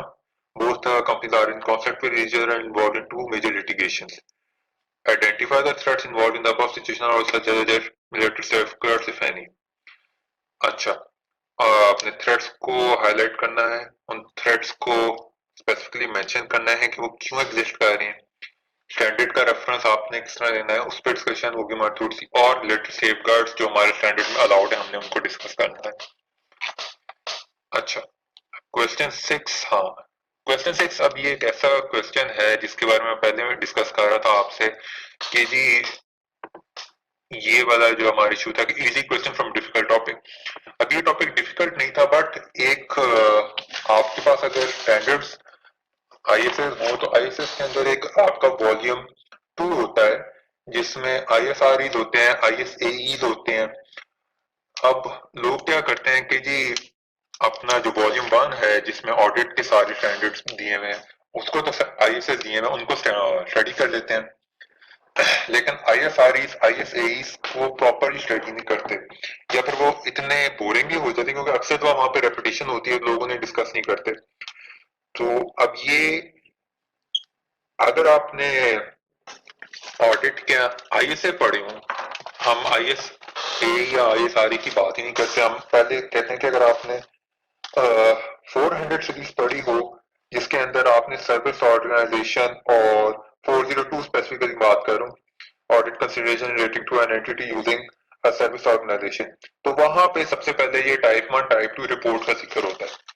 Both the companies are in conflict with each other and involved in two major litigations. Identify the threats involved in the above situation or such as their related safeguards, if any. अच्छा, अपने threads को highlight करना है, उन threads को specifically mention करना है कि वो क्यों एग्जिस्ट कर रहे हैं। स्टैंडर्ड का रेफरेंस आपने किस तरह देना है उस पर डिस्कशन होगी हमारी थोड़ी सी। और रिलेटेड सेफगार्ड्स जो हमारे स्टैंडर्ड में अलाउड है हमने उनको डिस्कस करना है। अच्छा, क्वेश्चन 6। हाँ, क्वेश्चन 6 अब ये एक ऐसा क्वेश्चन है जिसके बारे में पहले मैं डिस्कस कर रहा था आपसे कि जी ये वाला जो हमारा इशू था कि easy question from difficult topic. अब ये टॉपिक डिफिकल्ट नहीं था बट एक आपके पास अगर स्टैंडर्ड्स आईएसएस हो तो आईएसएस के अंदर एक आपका वॉल्यूम 2 होता है जिसमें आईएसआरईज होते हैं, आईएसएईज होते हैं। अब लोग क्या करते हैं कि जी अपना जो वॉल्यूम 1 है जिसमें ऑडिट के सारे स्टैंडर्ड्स दिए हुए हैं उसको तो आईएसएस दिए हुए हैं उनको स्टडी कर लेते हैं, लेकिन आईएसआरईज आईएसएईज वो प्रॉपरली स्टडी नहीं करते या फिर वो इतने बोरिंग ही हो जाते हैं क्योंकि अक्सर तो वहां पे रेपिटेशन होती है, लोगों ने डिस्कस नहीं करते। तो अब ये अगर आपने ऑडिट के आईएसए पढ़े हो, हम आईएसए या आईएसआरई की बात ही नहीं करते, हम पहले कहते हैं कि अगर आपने 400 सीरीज पढ़ी हो जिसके अंदर आपने सर्विस ऑर्गेनाइजेशन और 402 स्पेसिफिकली बात करूं, audit consideration relating to an entity using a service organisation, तो वहां पे सबसे पहले ये टाइप 1 टाइप 2 रिपोर्ट का जिक्र होता है।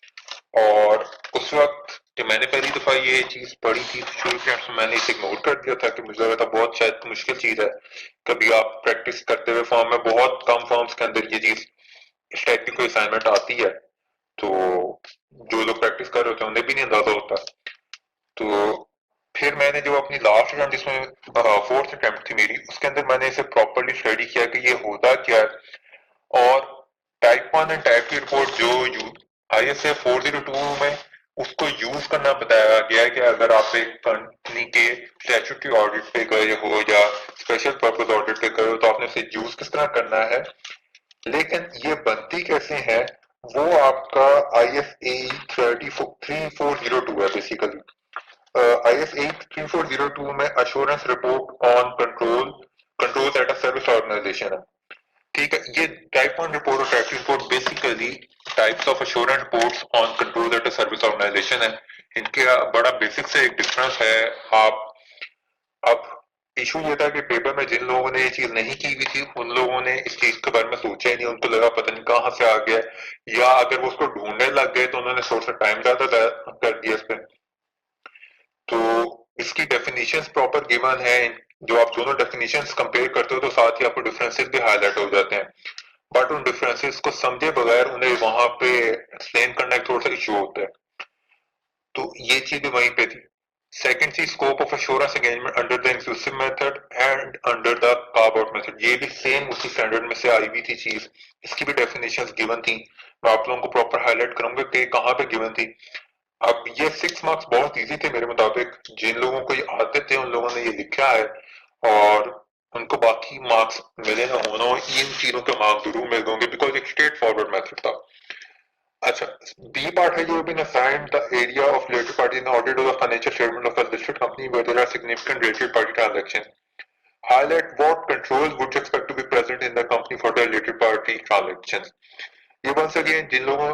और उस वक्त कि मैंने पहली दफा ये चीज पढ़ी थी तो शुरू में मैंने इसे इग्नोर कर दिया था कि मुझे लगा था बहुत शायद मुश्किल चीज है। कभी आप प्रैक्टिस करते हुए फॉर्म में बहुत कम फॉर्म्स के अंदर ये चीज इस टाइप की कोई असाइनमेंट आती है तो जो लोग प्रैक्टिस कर रहे होते हैं उन्हें भी नहीं अंदाजा होता। तो फिर मैंने जो अपनी लास्ट अटेम्प्ट जिसमें 4th अटेम्प्ट थी मेरी उसके अंदर मैंने इसे प्रॉपरली स्टडी किया कि ये होता क्या है। और टाइप 1 एंड टाइप 2 रिपोर्ट जो आईएसए 402 में उसको यूज करना बताया गया है कि अगर आप एक कंपनी के स्टैट्यूटरी ऑडिट पे गए हो या स्पेशल पर्पस ऑडिट पे गए हो तो आपने इसे यूज किस तरह करना है, लेकिन ये बनती कैसे है वो आपका ISA 3402 है बेसिकली। ISA 3402 में assurance report on control at a service organisation है। ठीक है, ये टाइप 1 रिपोर्ट और type 2 report basically types of assurance reports on control at a service organisation है, इनके बड़ा बेसिक से एक डिफरेंस है। आप अब इशू ये था कि पेपर में जिन लोगों ने ये चीज नहीं की हुई थी उन लोगों ने इस चीज के बारे में सोचा ही नहीं, उनको लगा पता नहीं कहाँ से आ गया, या अगर वो उसको ढूंढने लग गए तो उन्होंने थोड़ा सा टाइम ज्यादा कर दिया इस पे। तो इसकी डेफिनेशंस प्रॉपर गिवन है, जो आप दोनों डेफिनेशंस कंपेयर करते हो तो साथ ही आपको डिफरेंसेस भी हाईलाइट हो जाते हैं, बट उन डिफरेंसेस को समझे बगैर उन्हें वहां पे एक्सप्लेन करना एक थोड़ा सा इशू होता है। तो ये चीज भी वहीं पे थी। सेकंड चीज, scope of assurance engagement under the inclusive method and under the carve out method, ये भी सेम उसी स्टैंडर्ड में से आई हुई थी चीज, इसकी भी डेफिनेशंस गिवन थी। मैं आप लोगों को प्रॉपर हाईलाइट करूंगा कि कहाँ पे गिवन थी। अब ये 6 मार्क्स बहुत इजी थे मेरे मुताबिक, जिन लोगों को ये आते थे उन लोगों ने ये लिखा है और उनको बाकी मार्क्स मिले ना होना, इन चीजों के मार्क्स जरूर मिल होंगे बिकॉज एक स्ट्रेट फॉरवर्ड मेथड था। अच्छा, बी पार्ट है, you have been assigned the area of related party in the audit of the financial statement of a listed company where there are significant related party transactions. Highlight what controls would you expect to be present in the company for the related party transactions. ये once again जिन लोगों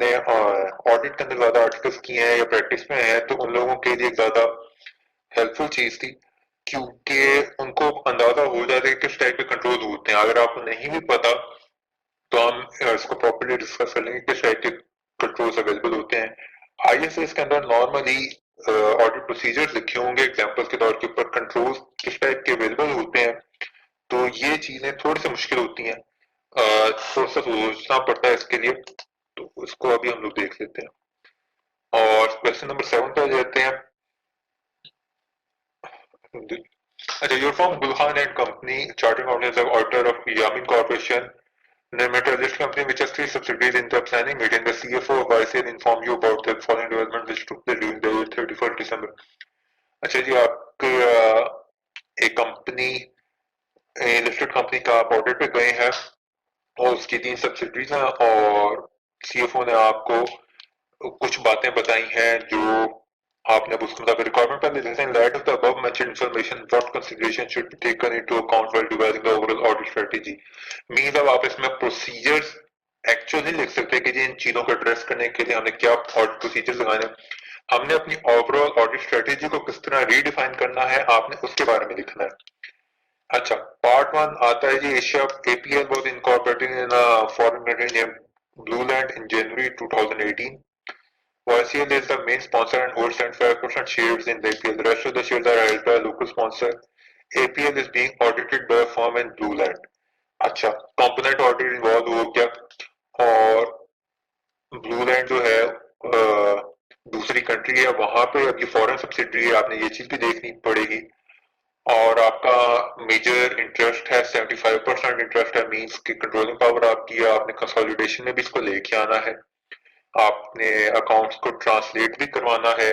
ने audit के अंदर ज्यादा articles किए हैं या practice में हैं तो उन लोगों के लिए ज्यादा हेल्पफुल चीज थी, क्योंकि उनको अंदाजा हो जाता है कि किस टाइप के कंट्रोल होते हैं। अगर आपको नहीं भी पता तो हम इसको प्रॉपर्ली डिस्कस कर लेंगे किस टाइप के कंट्रोल्स अवेलेबल होते हैं। आईएसएस के अंदर नॉर्मली ऑडिट प्रोसीजर्स लिखे होंगे एग्जांपल्स के तौर के ऊपर, कंट्रोल्स किस टाइप के अवेलेबल होते हैं, तो ये चीजें थोड़ी सी मुश्किल होती हैं, थोड़ा सा सोचना पड़ता है इसके लिए, तो उसको अभी हम लोग देख लेते हैं। और क्वेश्चन नंबर 7 पे आ जाते हैं। अच्छा, your firm Gulhan and company chartered accountant auditor of Yameen corporation limited this company which has 3 subsidiaries in the planning meeting. The CFO of YCL informed you about the following development which took place during the 31st December. अच्छा जी, आपके एक company listed company का आप audit पे गए हैं और उसकी 3 सब्सिडरीज हैं और सीएफओ ने आपको कुछ बातें बताई हैं जो आपने उसके मुताबिक रिक्वायरमेंट पहले जैसे in light of the above mentioned information what consideration should be taken into account while devising the overall audit strategy. Means अब आप इसमें प्रोसीजर्स एक्चुअली लिख सकते हैं कि जी इन चीजों को एड्रेस करने के लिए हमें क्या ऑडिट प्रोसीजर्स लगाने हैं, हमने अपनी ओवरऑल ऑडिट स्ट्रेटजी को किस तरह रीडिफाइन करना है आपने उसके बारे में लिखना है। अच्छा, पार्ट 1 आता है जी, Asia APL was incorporated in a foreign country named Blueland in January 2018. YCL is the main sponsor and holds 75% shares in the APL. The rest of the shares are held by a local sponsor. APL is being audited by a firm in Blueland. अच्छा, component audit involve हो गया और ब्लूलैंड जो है दूसरी country है, वहां पे अब ये फॉरेन सब्सिडरी है, आपने ये चीज भी देखनी पड़ेगी। और आपका मेजर इंटरेस्ट है 75% इंटरेस्ट है, मींस की कंट्रोलिंग पावर आपकी है, आपने कंसोलिडेशन में भी इसको लेके आना है, आपने अकाउंट्स को ट्रांसलेट भी करवाना है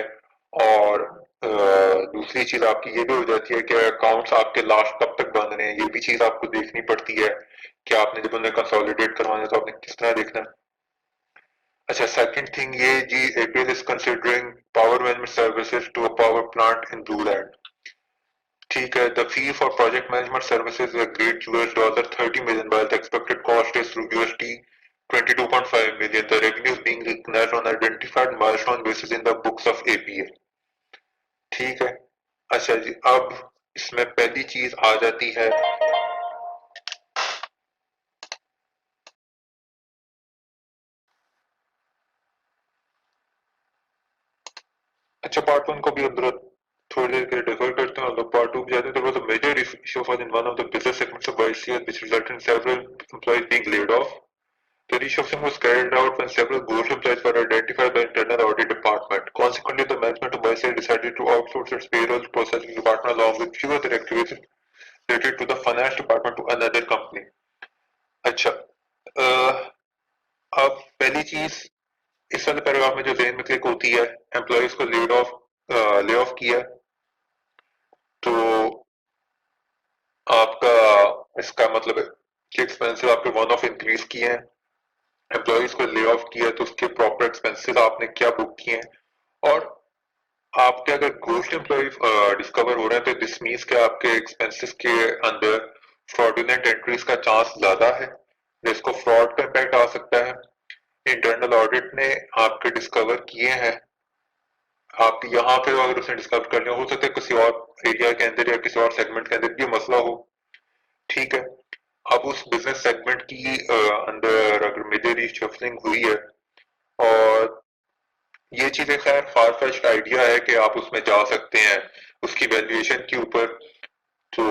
और दूसरी चीज आपकी ये भी हो जाती है कि अकाउंट्स आपके लास्ट कब तक बंद रहे हैं, ये भी चीज आपको देखनी पड़ती है कि आपने जब उन्हें कंसोलिडेट करवाना है तो आपने किस तरह देखना है। अच्छा, सेकंड थिंग ये जी, APL is considering power management services to a power plant in Blueland. ठीक है, the fee for project management services agreed $30 million while the expected cost is through $22.5 million. The revenue is being recognized on identified milestone basis in the books of APA. ठीक है। अच्छा जी, अब इसमें पहली चीज आ जाती है अच्छा, पार्ट 1 को भी अंदर थोड़ी देर के लिए डिफर करते हैं और पार्ट 2 पे जाते हैं। There was a major issue for in one of the business segments of YCL which resulted in several employees being laid off. The reshuffling was carried out when several ghost employees were identified by internal audit department. Consequently, the management of YCL decided to outsource its payroll processing department along with few other activities related to the finance department to another company. अच्छा, अब पहली चीज इस वाले paragraph में जो जेन में click होती है, एम्प्लॉयज को ले ऑफ किया, तो आपका इसका मतलब है कि एक्सपेंसेस आपके वन ऑफ इंक्रीज किए हैं, एम्प्लॉयज को ले ऑफ किया तो उसके प्रॉपर एक्सपेंसेस आपने क्या बुक किए हैं, और आपके अगर घोस्ट एम्प्लॉय डिस्कवर हो रहे हैं तो दिस मीन्स के आपके एक्सपेंसेस के अंदर फ्रॉडुलेंट एंट्रीज का चांस ज्यादा है, जिसको फ्रॉड का इम्पैक्ट आ सकता है। इंटरनल ऑडिट ने आपके डिस्कवर किए हैं, आप यहाँ पे अगर उसने डिस्कवर कर लिया, हो सकता है किसी और एरिया के अंदर या किसी और सेगमेंट के अंदर भी मसला हो, ठीक है। अब उस बिजनेस सेगमेंट की अंदर अगर मेजर रीशफलिंग हुई है और ये चीजें खैर फार फेच्ड आइडिया है कि आप उसमें जा सकते हैं उसकी वैल्यूएशन के ऊपर, तो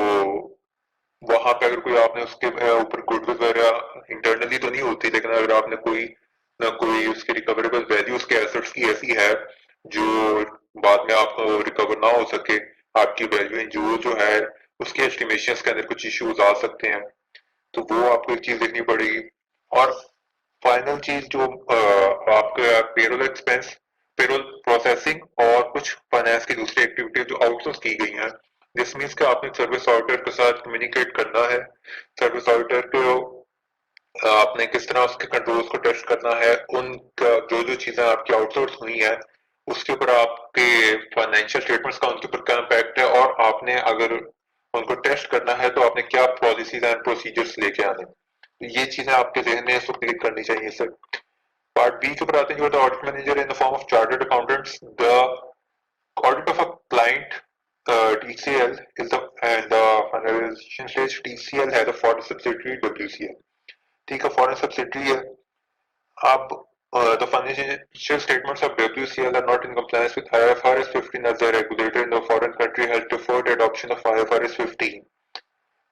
वहां पे अगर कोई आपने उसके ऊपर गुडविल वगैरह इंटरनली तो नहीं होती, लेकिन अगर आपने कोई ना कोई उसकी रिकवरेबल वैल्यू उसके एसेट्स की ऐसी है जो बाद में आपको रिकवर ना हो सके, आपकी वैल्यू जो है उसके एस्टिमेशन के अंदर कुछ इश्यूज आ सकते हैं, तो वो आपको एक चीज देखनी पड़ेगी। और फाइनल चीज जो आपका पेरोल एक्सपेंस, पेरोल प्रोसेसिंग और कुछ फाइनेंस की दूसरी एक्टिविटी जो आउटसोर्स की गई हैं, दिस मीन्स कि आपने सर्विस ऑडिटर के साथ कम्युनिकेट करना है, सर्विस ऑडिटर को आपने किस तरह उसके कंट्रोल्स को टेस्ट करना है, उनका जो जो चीजें आपकी आउटसोर्स हुई हैं उसके ऊपर आपके फाइनेंशियल स्टेटमेंट्स का उनके ऊपर क्या इम्पैक्ट है, और आपने अगर उनको टेस्ट करना है तो आपने क्या पॉलिसीज एंड प्रोसीजर्स लेके आने, ये चीजें आपके जहन में इस वक्त क्लिक करनी चाहिए सर। पार्ट बी के ऊपर आते हैं, जो the audit manager in the form of chartered accountants, the audit of a client TCL is the and the finalization stage TCL has a foreign subsidiary WCL, ठीक है, foreign subsidiary है। अब the financial statements of WCL are not in compliance with IFRS 15 as the regulator in the foreign country has deferred adoption of IFRS 15,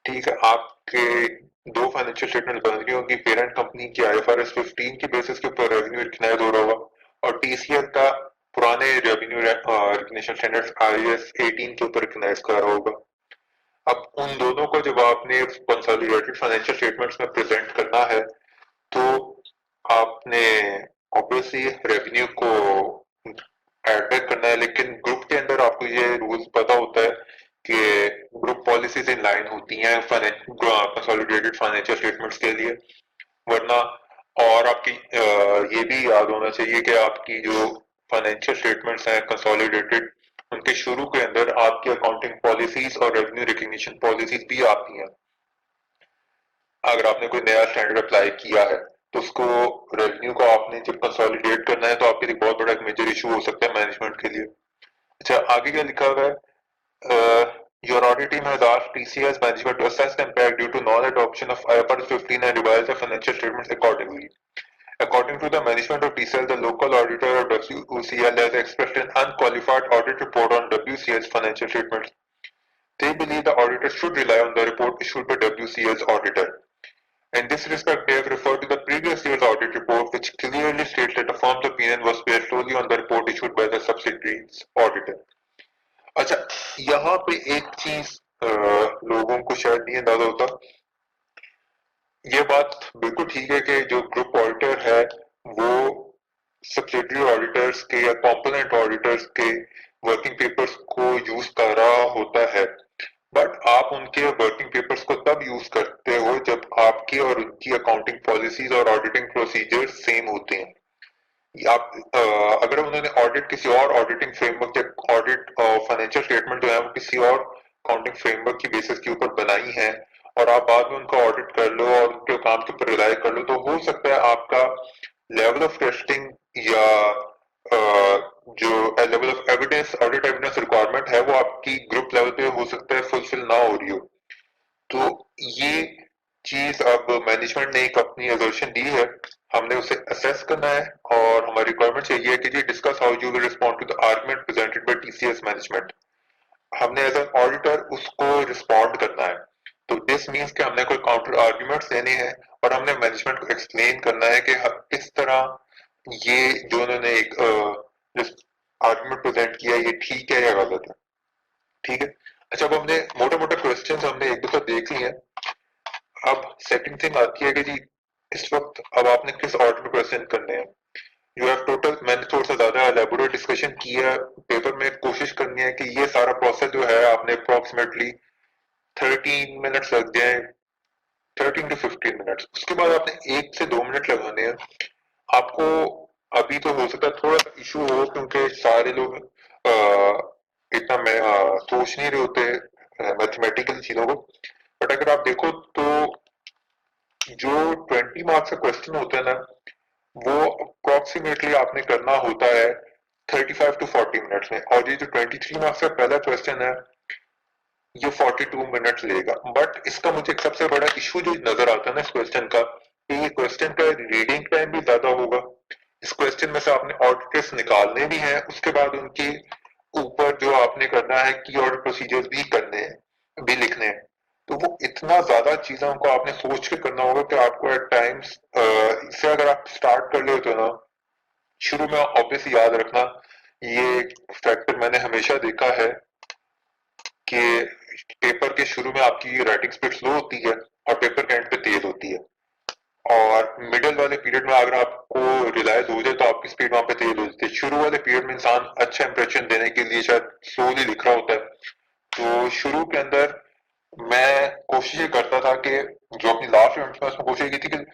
ठीक है। आपके दो financial statement बन रही होगी, पेरेंट कंपनी की IFRS 15 की बेसिस के ऊपर रेवेन्यू रिकग्नाइज हो रहा होगा और TCL का पुराने रेवेन्यू रिकग्निशन स्टैंडर्ड्स IAS 18 के ऊपर रिकग्नाइज कर रहा होगा। अब उन दोनों को जब आपने कंसोलिडेटेड फाइनेंशियल स्टेटमेंट्स में प्रेजेंट करना है तो आपने ऑब्वियसली रेवेन्यू को ऐड बैक करना है, लेकिन ग्रुप के अंदर आपको ये रूल्स पता होता है कि ग्रुप पॉलिसीज इन लाइन होती हैं कंसोलिडेटेड फाइनेंशियल स्टेटमेंट्स के लिए, वरना और आपकी ये भी याद होना चाहिए कि आपकी जो फाइनेंशियल स्टेटमेंट्स हैं कंसोलिडेटेड, उनके शुरू के अंदर आपकी अकाउंटिंग पॉलिसीज और रेवेन्यू रिकग्निशन पॉलिसीज भी आती हैं। अगर आपने कोई नया स्टैंडर्ड अप्लाई किया है तो उसको रेवेन्यू को आपने जब कंसोलिडेट करना है तो आपके लिए बहुत बड़ा एक मेजर इशू हो सकता है मैनेजमेंट के लिए। अच्छा, आगे क्या लिखा हुआ है, your audit team has asked TCS management to assess the impact due to non-adoption of IFRS 15 and revise the financial statements accordingly. According to the management of TCL, the local auditor of WCL has expressed an unqualified audit report on WCL's financial statements. They believe the auditor should rely on the report issued by WCL's auditor. In this respect, they have referred to the previous year's audit report, which clearly states that the firm's opinion was based solely on the report issued by the subsidiary's auditor. अच्छा, यहाँ पे एक चीज लोगों को शायद नहीं अंदाजा होता, ये बात बिल्कुल ठीक है कि जो ग्रुप ऑडिटर है वो सब्सिडियरी ऑडिटर्स के या कॉम्पोनेंट ऑडिटर्स के वर्किंग पेपर्स को यूज कर रहा होता है, बट आप उनके वर्किंग पेपर्स को तब यूज करते हो जब आपकी और उनकी अकाउंटिंग पॉलिसीज और ऑडिटिंग प्रोसीजर सेम होते हैं। आप अगर उन्होंने ऑडिट किसी और ऑडिटिंग फ्रेमवर्क या ऑडिट फाइनेंशियल स्टेटमेंट जो है वो किसी और अकाउंटिंग फ्रेमवर्क की बेसिस के ऊपर बनाई है और आप बाद में उनका ऑडिट कर लो और उनके काम के ऊपर रिलाई कर लो, तो हो सकता है आपका लेवल ऑफ टेस्टिंग या जो level of evidence audit evidence requirement है वो आपकी ग्रुप लेवल पे हो सकता है फुलफिल ना हो रही हो। तो ये चीज अब मैनेजमेंट ने एक अपनी एजर्शन दी है, हमने उसे असेस करना है और हमारी रिक्वायरमेंट यही है कि जी discuss how you will respond to the argument presented by TCS management. हमने एज एन ऑडिटर उसको रिस्पॉन्ड करना है, तो दिस मीन्स कि हमने कोई काउंटर आर्गुमेंट्स देने हैं और हमने मैनेजमेंट को एक्सप्लेन करना है कि किस तरह ये जो उन्होंने एक आर्गुमेंट प्रेजेंट किया ये ठीक है या गलत है, ठीक है। अच्छा, अब हमने मोटे मोटे क्वेश्चंस हमने एक दफा देख लिए हैं। अब सेकंड थिंग आती है कि जी इस वक्त अब आपने किस ऑर्डर में क्वेश्चन करने हैं। यू हैव टोटल, मैंने थोड़ा सा ज्यादा एलेबोरेट डिस्कशन किया पेपर में, कोशिश करनी है कि ये सारा प्रोसेस जो है आपने अप्रोक्सीमेटली 13 मिनट्स लग जाए, 13 to 15 मिनट्स, उसके बाद आपने 1 से 2 मिनट लगाने हैं। आपको अभी तो हो सकता है थोड़ा सा इशू हो क्योंकि सारे लोग इतना सोच नहीं रहे होते मैथमेटिकल चीजों को, बट अगर आप देखो तो जो 20 मार्क्स का क्वेश्चन होता है ना वो अप्रोक्सीमेटली आपने करना होता है 35 to 40 मिनट्स में, और ये जो 23 मार्क्स का पहला क्वेश्चन है ये 42 मिनट्स लेगा। बट इसका मुझे एक सबसे बड़ा इशू जो नजर आता है ना इस क्वेश्चन का, कि ये क्वेश्चन का रीडिंग टाइम भी ज्यादा होगा। इस क्वेश्चन में से आपने ऑडिटर्स निकालने भी हैं, उसके बाद उनके ऊपर जो आपने करना है की ऑडिट प्रोसीजर्स भी करने हैं, भी लिखने हैं। तो वो इतना ज्यादा चीजों को आपने सोच के करना होगा कि आपको एट टाइम्स इससे अगर आप स्टार्ट कर लेते हो ना शुरू में, ऑब्वियसली याद रखना ये फैक्टर मैंने हमेशा देखा है कि पेपर के शुरू में आपकी राइटिंग स्पीड स्लो होती है और पेपर के एंड पे तेज होती है, और मिडिल वाले पीरियड में अगर आपको रिलाइज हो जाए तो आपकी स्पीड वहां पे तेज हो जाती है। शुरू वाले पीरियड में इंसान अच्छा इंप्रेशन देने के लिए शायद स्लोली लिख रहा होता है। तो शुरू के अंदर मैं कोशिश ये करता था कि जो अपनी लास्ट इवेंट्स में उसमें कोशिश की थी कि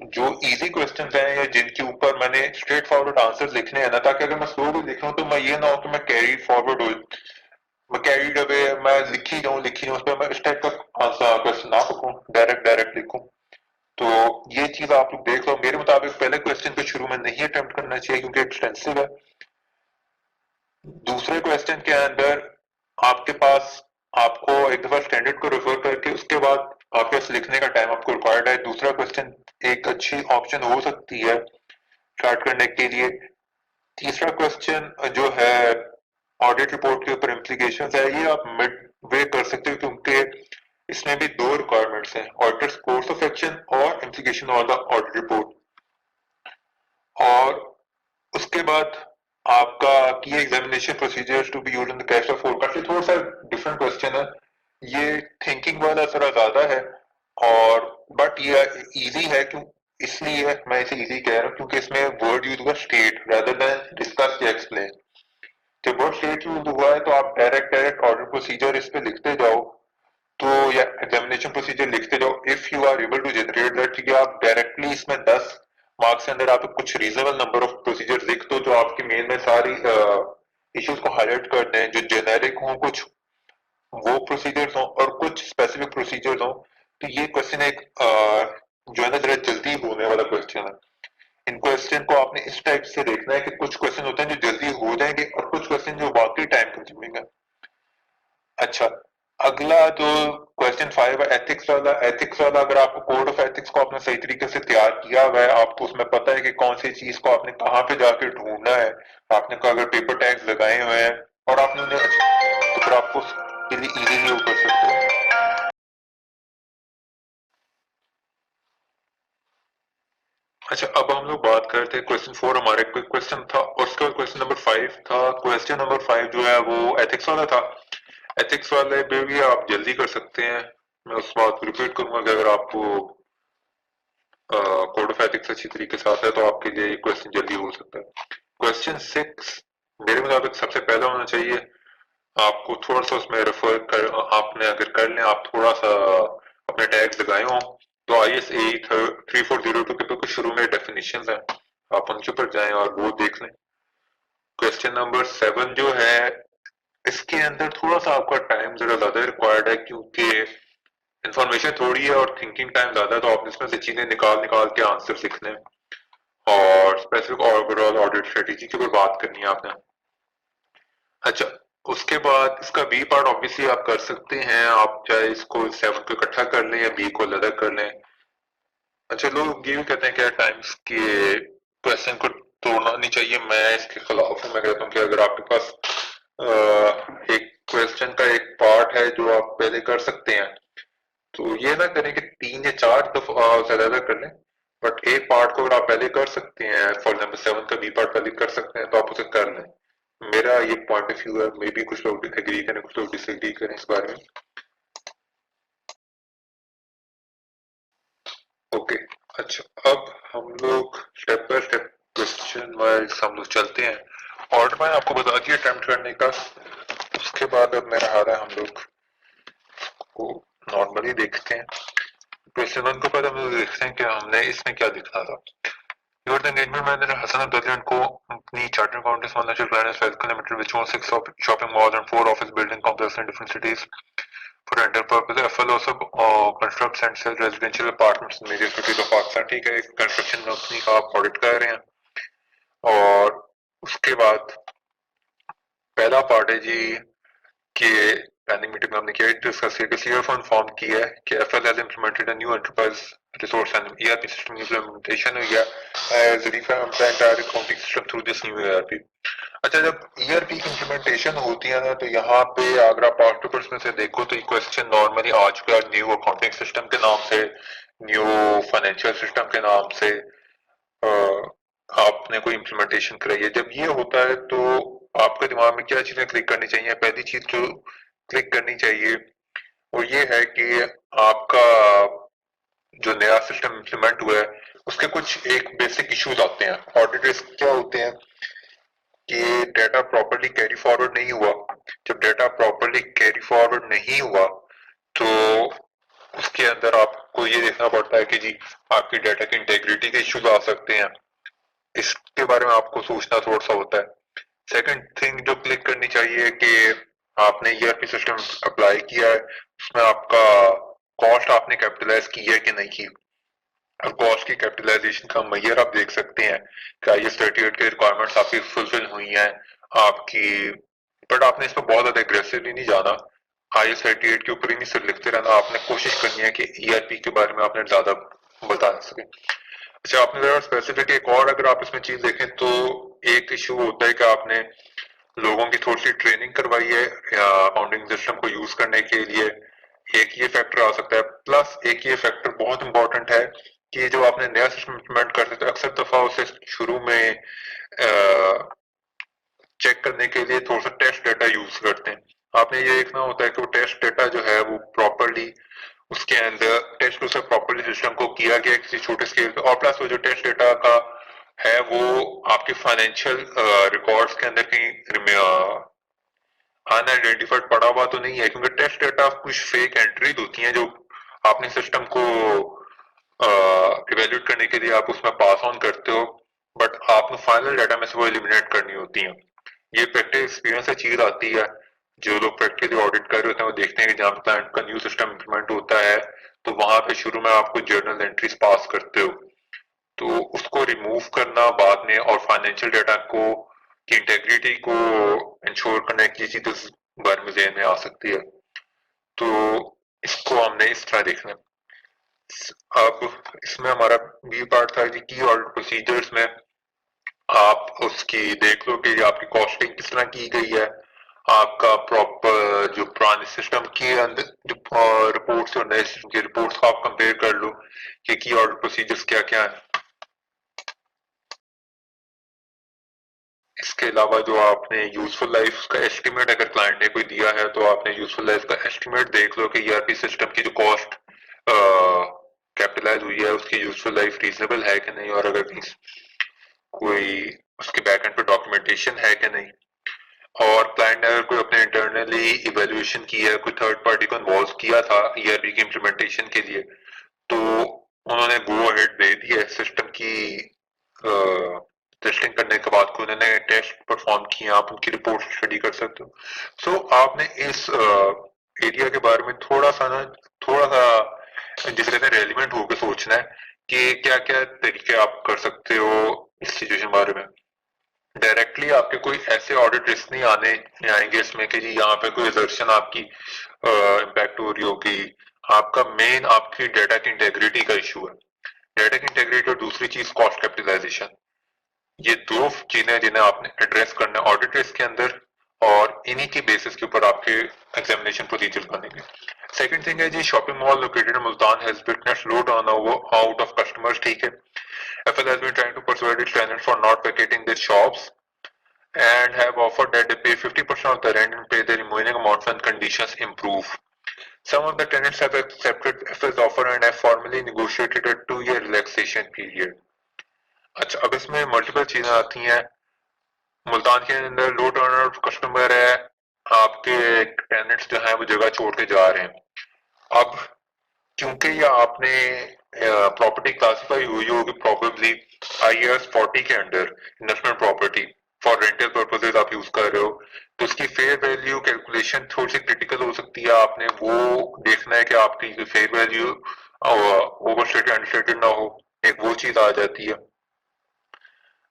जो इजी क्वेश्चन हैं या जिनके ऊपर मैंने स्ट्रेट फॉरवर्ड आंसर लिखने हैं ना, ताकि अगर मैं स्लो भी लिख रहा हूँ तो मैं ये ना हो कि मैं कैरी फॉरवर्ड हो, मैं कैरीड अवे मैं लिखी जाऊँ उस पर मैं इस टाइप का आंसर क्वेश्चन ना लिखूं, डायरेक्ट डायरेक्ट लिखूं। तो ये चीज आप लोग देख लो, मेरे मुताबिक पहले क्वेश्चन पे शुरू में नहीं अटेम्प्ट करना चाहिए क्योंकि एक्सटेंसिव है। दूसरे क्वेश्चन के अंदर आपके पास, आपको एक दफा स्टैंडर्ड को रेफर करके उसके बाद आपके पास लिखने का टाइम आपको रिक्वायर्ड है। दूसरा क्वेश्चन एक अच्छी ऑप्शन हो सकती है स्टार्ट करने के लिए। तीसरा क्वेश्चन जो है ऑडिट रिपोर्ट के ऊपर इम्प्लीकेशन है, ये आप मिड वे कर सकते हो क्योंकि इसमें भी दो रिक्वायरमेंट्स हैं, ऑडिटर्स कोर्स ऑफ एक्शन और implication on the audit report. और उसके बाद आपका की examination procedures to be used in the cash flow forecast, ये थोड़ा सा डिफरेंट क्वेश्चन है, ये थिंकिंग वाला थोड़ा ज्यादा है। और बट ये इजी है, क्यों इसलिए मैं इसे इजी कह रहा हूँ क्योंकि इसमें वर्ड यूज हुआ स्टेट रादर देन डिस्कस या एक्सप्लेन। जब वर्ड स्टेट यूज हुआ है तो आप डायरेक्ट डायरेक्ट ऑर्डर प्रोसीजर इस पे लिखते जाओ, तो या एग्जामिनेशन प्रोसीजर लिखते जाओ, if you are able to generate that कि आप डायरेक्टली इसमें 10 मार्क्स के अंदर आप कुछ रीजनेबल नंबर ऑफ प्रोसीजर लिख दो जो आपके मेन में सारी इश्यूज को हाईलाइट कर दें, जो जेनेरिक हो कुछ वो प्रोसीजर्स हो और कुछ स्पेसिफिक प्रोसीजर्स हो। तो ये क्वेश्चन एक जो है ना जरा जल्दी होने वाला क्वेश्चन है। इन क्वेश्चन को आपने इस टाइप से देखना है कि कुछ क्वेश्चन होते हैं जो जल्दी हो जाएंगे और कुछ क्वेश्चन जो वाकई टाइम कंज्यूमिंग है। अच्छा, अगला जो क्वेश्चन 5 है एथिक्स वाला अगर आपको कोड ऑफ एथिक्स को आपने सही तरीके से तैयार किया हुआ है, आपको उसमें पता है कि कौन सी चीज को आपने कहाँ पे जाके ढूंढना है, आपने अगर पेपर टैग्स लगाए हुए हैं और आपने उन्हें तो फिर आपको उसके लिए इजीली वो कर सकते हो। अच्छा, अब हम लोग बात करते हैं क्वेश्चन 4 हमारे क्विक क्वेश्चन था और उसके बाद क्वेश्चन नंबर 5 था। क्वेश्चन नंबर 5 जो है वो एथिक्स वाला था। एथिक्स वाले पे भी आप जल्दी कर सकते हैं, मैं उस बात को रिपीट करूंगा कि अगर आपको कोड ऑफ एथिक्स अच्छी तरीके से आता है तो आपके लिए ये क्वेश्चन जल्दी हो सकता है। क्वेश्चन 6 मेरे मुताबिक सबसे पहला होना चाहिए, आपको थोड़ा सा उसमें रेफर कर, आपने अगर कर लें आप थोड़ा सा अपने टैग्स लगाए हों तो IS 3402 के कुछ शुरू में डेफिनेशन है, आप उनके ऊपर जाएं और वो देख लें। क्वेश्चन नंबर 7 जो है इसके अंदर थोड़ा सा आपका टाइम जरा ज्यादा रिक्वायर्ड है क्योंकि इन्फॉर्मेशन थोड़ी है और थिंकिंग टाइम ज्यादा है, तो आप इसमें से चीजें निकाल निकाल के आंसर लिखने हैं और स्पेसिफिक ओवरऑल ऑडिट स्ट्रेटेजी के ऊपर बात करनी है आपने। अच्छा, उसके बाद इसका बी पार्ट ऑब्वियसली आप कर सकते हैं, आप चाहे इसको 7 को इकट्ठा कर लें या बी को अलग कर लें। अच्छा, लोग ये भी कहते हैं कि टाइम्स के क्वेश्चन को तोड़ना नहीं चाहिए, मैं इसके खिलाफ हूँ। मैं कहता हूँ कि अगर आपके पास एक क्वेश्चन का एक पार्ट है जो आप पहले कर सकते हैं तो ये ना करें कि 3 या 4 दफा ज्यादा कर लें, बट एक पार्ट को अगर आप पहले कर सकते हैं, फॉर एग्जाम्पल 7 का बी पार्ट पहले कर सकते हैं तो आप उसे कर लें। मेरा ये पॉइंट ऑफ व्यू है, मे बी कुछ लोग एग्री करें कुछ लोग डिसएग्री करें इस बारे में। ओके, अच्छा अब हम लोग step by step question wise हम लोग चलते हैं। ऑर्डर मैंने आपको बता दिया अटेम्प्ट करने का, उसके बाद अब मेरा हाल है हम लोग को नॉर्मली देखते हैं। क्वेश्चन 1 को पहले हम लोग देखते हैं कि हमने इसमें क्या लिखना था। You are the engagement manager Hassan Abdullah and Co. Company Chartered Accountants Financial Planners Welcome Limited, which owns 6 shopping malls and 4 office building complexes in different cities. for rental purpose FL also constructs and sells residential apartments in major cities of Pakistan। ठीक है, एक construction company का आप audit कर रहे हैं। और उसके बाद पहला पार्ट है जी कि प्लानिंग मीटिंग में हमने क्या डिस्कस किया कि सीएफओ इन्फॉर्म किया है कि FL has implemented a new enterprise resource and ERP system implementation हुई है as reform the entire accounting system through this new ERP. अच्छा, जब ईआरपी की इम्प्लीमेंटेशन होती है ना, तो यहाँ पे अगर आप पार्ट पेपर्स में से देखो तो ये क्वेश्चन नॉर्मली आ चुका है न्यू अकाउंटिंग सिस्टम के नाम से, न्यू फाइनेंशियल सिस्टम के नाम से आपने कोई इम्प्लीमेंटेशन कराई है। जब ये होता है तो आपके दिमाग में क्या चीजें क्लिक करनी चाहिए? पहली चीज जो क्लिक करनी चाहिए वो ये है कि आपका जो नया सिस्टम इम्प्लीमेंट हुआ है उसके कुछ एक बेसिक इश्यूज आते हैं। ऑडिट रिस्क क्या होते हैं कि डेटा प्रॉपर्ली कैरी फॉरवर्ड नहीं हुआ। जब डेटा प्रॉपर्ली कैरी फॉरवर्ड नहीं हुआ तो उसके अंदर आपको ये देखना पड़ता है कि जी आपकी डेटा की इंटेग्रिटी के इश्यूज आ सकते हैं, इसके बारे में आपको सोचना थोड़ा सा होता है। सेकंड थिंग जो क्लिक करनी चाहिए कि आपने ईआरपी सिस्टम अप्लाई किया है, उसमें आपका कॉस्ट आपने कैपिटलाइज की है कि नहीं की। और कॉस्ट की कैपिटलाइजेशन का मैयर आप देख सकते हैं कि IAS 38 के रिक्वायरमेंट्स आपकी फुलफिल हुई हैं आपकी, बट आपने इस पर बहुत ज्यादा एग्रेसिवली नहीं जाना। IAS 38 के ऊपर ही नहीं सिर्फ लिखते रहना, आपने कोशिश करनी है कि ईआरपी के बारे में आपने ज्यादा बता सके। अच्छा, आपने जरा स्पेसिफिक एक और अगर आप इसमें चीज देखें तो एक इशू होता है कि आपने लोगों की थोड़ी सी ट्रेनिंग करवाई है अकाउंटिंग सिस्टम को यूज करने के लिए, एक ये फैक्टर आ सकता है। प्लस एक ये फैक्टर बहुत इंपॉर्टेंट है कि जो आपने नया सिस्टम इम्प्लीमेंट करते तो अक्सर दफा उसे शुरू में चेक करने के लिए थोड़ा सा टेस्ट डेटा यूज करते हैं। आपने ये देखना होता है कि वो टेस्ट डेटा जो है वो प्रॉपरली उसके अंदर टेस्ट उसे प्रॉपरली सिस्टम को किया गया किसी छोटे स्केल पे, और प्लस वो जो टेस्ट डेटा का है वो आपके फाइनेंशियल रिकॉर्ड्स के अंदर कहीं अनआइडेंटिफाइड पड़ा हुआ तो नहीं है, क्योंकि टेस्ट डेटा कुछ फेक एंट्रीज होती हैं जो आपने सिस्टम को इवेल्यूएट करने के लिए आप उसमें पास ऑन करते हो, बट आपको फाइनल डाटा में से वो एलिमिनेट करनी होती है। ये प्रैक्टिकल एक्सपीरियंस से चीज आती है। जो लोग प्रैक्टिकली ऑडिट कर रहे होते हैं वो देखते हैं कि जहाँ पे क्लाइंट का न्यू सिस्टम इम्प्लीमेंट होता है तो वहां पे शुरू में आपको जर्नल एंट्रीज पास करते हो, तो उसको रिमूव करना बाद में और फाइनेंशियल डाटा को की इंटेग्रिटी को इंश्योर करने की चीज इस बारे में ज़हन में आ सकती है। तो इसको हमने इस तरह देखना है। अब इसमें हमारा बी पार्ट था कि ऑडिट प्रोसीजर्स में आप उसकी देख लो कि आपकी कॉस्टिंग किस तरह की गई है, आपका प्रॉपर जो पुराने सिस्टम के अंदर जो रिपोर्ट्स और नए सिस्टम की रिपोर्ट्स को आप कंपेयर कर लो कि की ऑडिट प्रोसीजर्स क्या क्या है। इसके अलावा जो आपने यूजफुल लाइफ का एस्टिमेट अगर क्लाइंट ने कोई दिया है तो आपने यूजफुल लाइफ का एस्टिमेट देख लो कि ईआरपी सिस्टम की जो कॉस्ट कैपिटलाइज हुई है उसकी यूजफुल लाइफ रीजनेबल है कि नहीं, और अगर कोई उसके बैक एंड पे डॉक्यूमेंटेशन है कि नहीं, और क्लाइंट ने अगर कोई अपने इंटरनली इवेल्युएशन की है, कोई थर्ड पार्टी को इन्वॉल्व किया था ईआरपी की इम्प्लीमेंटेशन के लिए, तो उन्होंने गो अहेड दे दी है सिस्टम की टेस्टिंग करने के बाद को उन्होंने टेस्ट परफॉर्म किए, आप उनकी रिपोर्ट स्टडी कर सकते हो। सो आपने इस एरिया के बारे में थोड़ा सा जिसे कहते हैं रेलिवेंट होकर सोचना है कि क्या क्या तरीके आप कर सकते हो इस सिचुएशन बारे में। डायरेक्टली आपके कोई ऐसे ऑडिट रिस्क नहीं आएंगे इसमें कि जी यहाँ पे कोई असर्शन आपकी इम्पैक्ट हो रही होगी। आपका मेन आपकी डेटा की इंटेग्रिटी का इशू है, डेटा की इंटेग्रिटी, और दूसरी चीज कॉस्ट कैपिटलाइजेशन। ये दो चीजें जिन्हें आपने एड्रेस करना है ऑडिट रिस्क के अंदर, और इन्हीं की बेसिस के ऊपर आपके एग्जामिनेशन प्रोसीजर बनेंगे। सेकंड थिंग है जी shopping mall located in Multan has witnessed low turnover out of customers. ठीक है, FL has been trying to persuade its tenants for not vacating their shops and have offered that they pay 50% of the rent and pay the remaining amount when conditions improve. Some of the tenants have accepted FL's offer and have formally negotiated a 2-year relaxation period. अच्छा, अब इसमें multiple चीजें आती हैं। मुल्तान के अंदर लो turnover customer है, आपके टेनेंट्स जो हैं वो जगह छोड़ के जा रहे हैं। अब क्योंकि ये आपने प्रॉपर्टी क्लासिफाई हुई होगी प्रॉबेबली IAS 40 के under investment property, for rental purposes आप यूज कर रहे हो, तो उसकी फेयर वैल्यू कैलकुलेशन थोड़ी सी क्रिटिकल हो सकती है। आपने वो देखना है कि आपकी फेयर वैल्यू ओवरस्टेटेड अंडरस्टेटेड ना हो, एक वो चीज आ जाती है।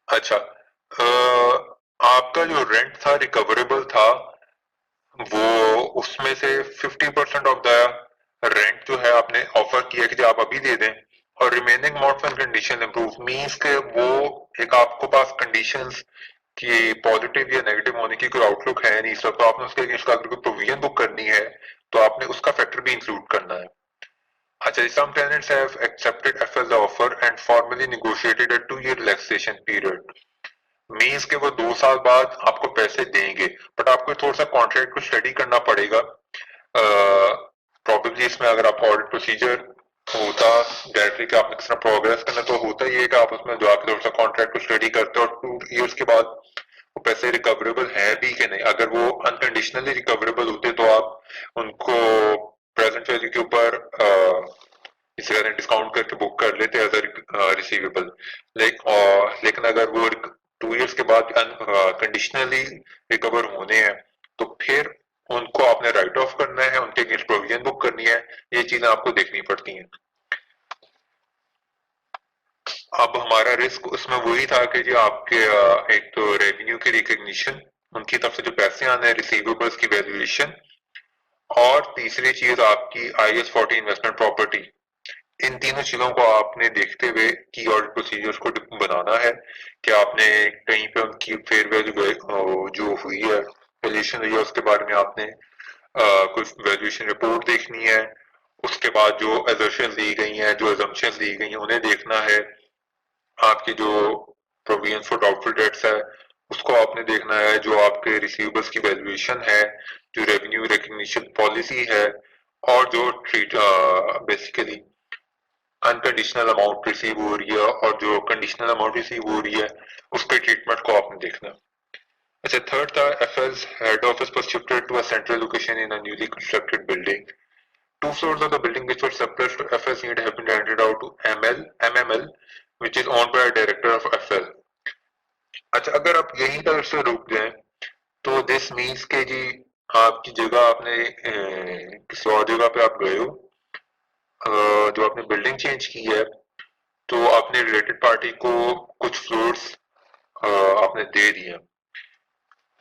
अच्छा, आपका जो रेंट था रिकवरेबल था, वो उसमें से 50% ऑफ द रेंट जो है आपने ऑफर किया कि आप अभी दे दें, और remaining amount and condition improve means के वो एक आपको पास कंडीशंस कि पॉजिटिव या नेगेटिव होने की कोई आउटलुक है नहीं, सब तो आपने उसके अगेंस्ट अगर कोई प्रोविजन बुक करनी है तो आपने उसका फैक्टर भी इंक्लूड करना है। अच्छा, some tenants have accepted FL offer and formally negotiated a 2-year relaxation period. Means के वो 2 साल बाद आपको पैसे देंगे, बट आपको थोड़ा सा कॉन्ट्रैक्ट को स्टडी करना पड़ेगा। प्रॉबेबली इसमें अगर आप ऑडिट प्रोसीजर होता डायरेक्टली कि आपने किस तरह प्रोग्रेस करना, तो होता ये है कि आप उसमें जाके थोड़ा सा कॉन्ट्रैक्ट को स्टडी करते हो और 2 इयर्स के बाद वो पैसे रिकवरेबल है भी कि नहीं। अगर वो अनकंडीशनली रिकवरेबल होते तो आप उनको प्रेजेंट वैल्यू के ऊपर इसे अगर डिस्काउंट करके बुक कर लेते एज अ रिसीवेबल। लेकिन अगर वो 2 इयर्स के बाद कंडीशनली रिकवर होने हैं तो फिर उनको आपने राइट ऑफ करना है, उनके अगेंस्ट प्रोविजन बुक करनी है, ये चीजें आपको देखनी पड़ती हैं। अब हमारा रिस्क उसमें वही था कि जो आपके एक तो रेवेन्यू की रिकग्निशन, उनकी तरफ से जो पैसे आने हैं, रिसीवेबल्स की वैल्यूएशन, और तीसरी चीज आपकी IS-40 इन्वेस्टमेंट प्रॉपर्टी। इन तीनों चीजों को आपने देखते हुए की ऑडिट प्रोसीजर्स को बनाना है कि आपने कहीं पे उनकी फेयर वैल्यू जो हुई है, वैल्यूएशन हुई है, उसके बारे में आपने कुछ वैल्यूएशन रिपोर्ट देखनी है। उसके बाद जो असर्शन दी गई हैं, जो अजम्पशन दी गई हैं, उन्हें देखना है। आपकी जो प्रोविजन फॉर डाउटफुल डेट्स है उसको आपने देखना है, जो आपके रिसीवेबल्स की वैल्यूएशन है, जो रेवेन्यू रिकग्निशन पॉलिसी है, और जो treat basically unconditional amount receive हो रही है और जो कंडीशनल अमाउंट रिसीव हो रही है उसके ट्रीटमेंट को आपने देखना। अच्छा, थर्ड था FL's head office was shifted to a central location in a newly constructed building. Two floors of the building which were surplus to FL's need have been rented out to MML, which is owned by a director of FL. अच्छा, अगर आप यहीं पर से रुक जाए तो this means के जी आपकी जगह आपने किसी और जगह पे आप गए हो, जो आपने बिल्डिंग चेंज की है, तो आपने रिलेटेड पार्टी को कुछ फ्लोर्स आपने दे दिए।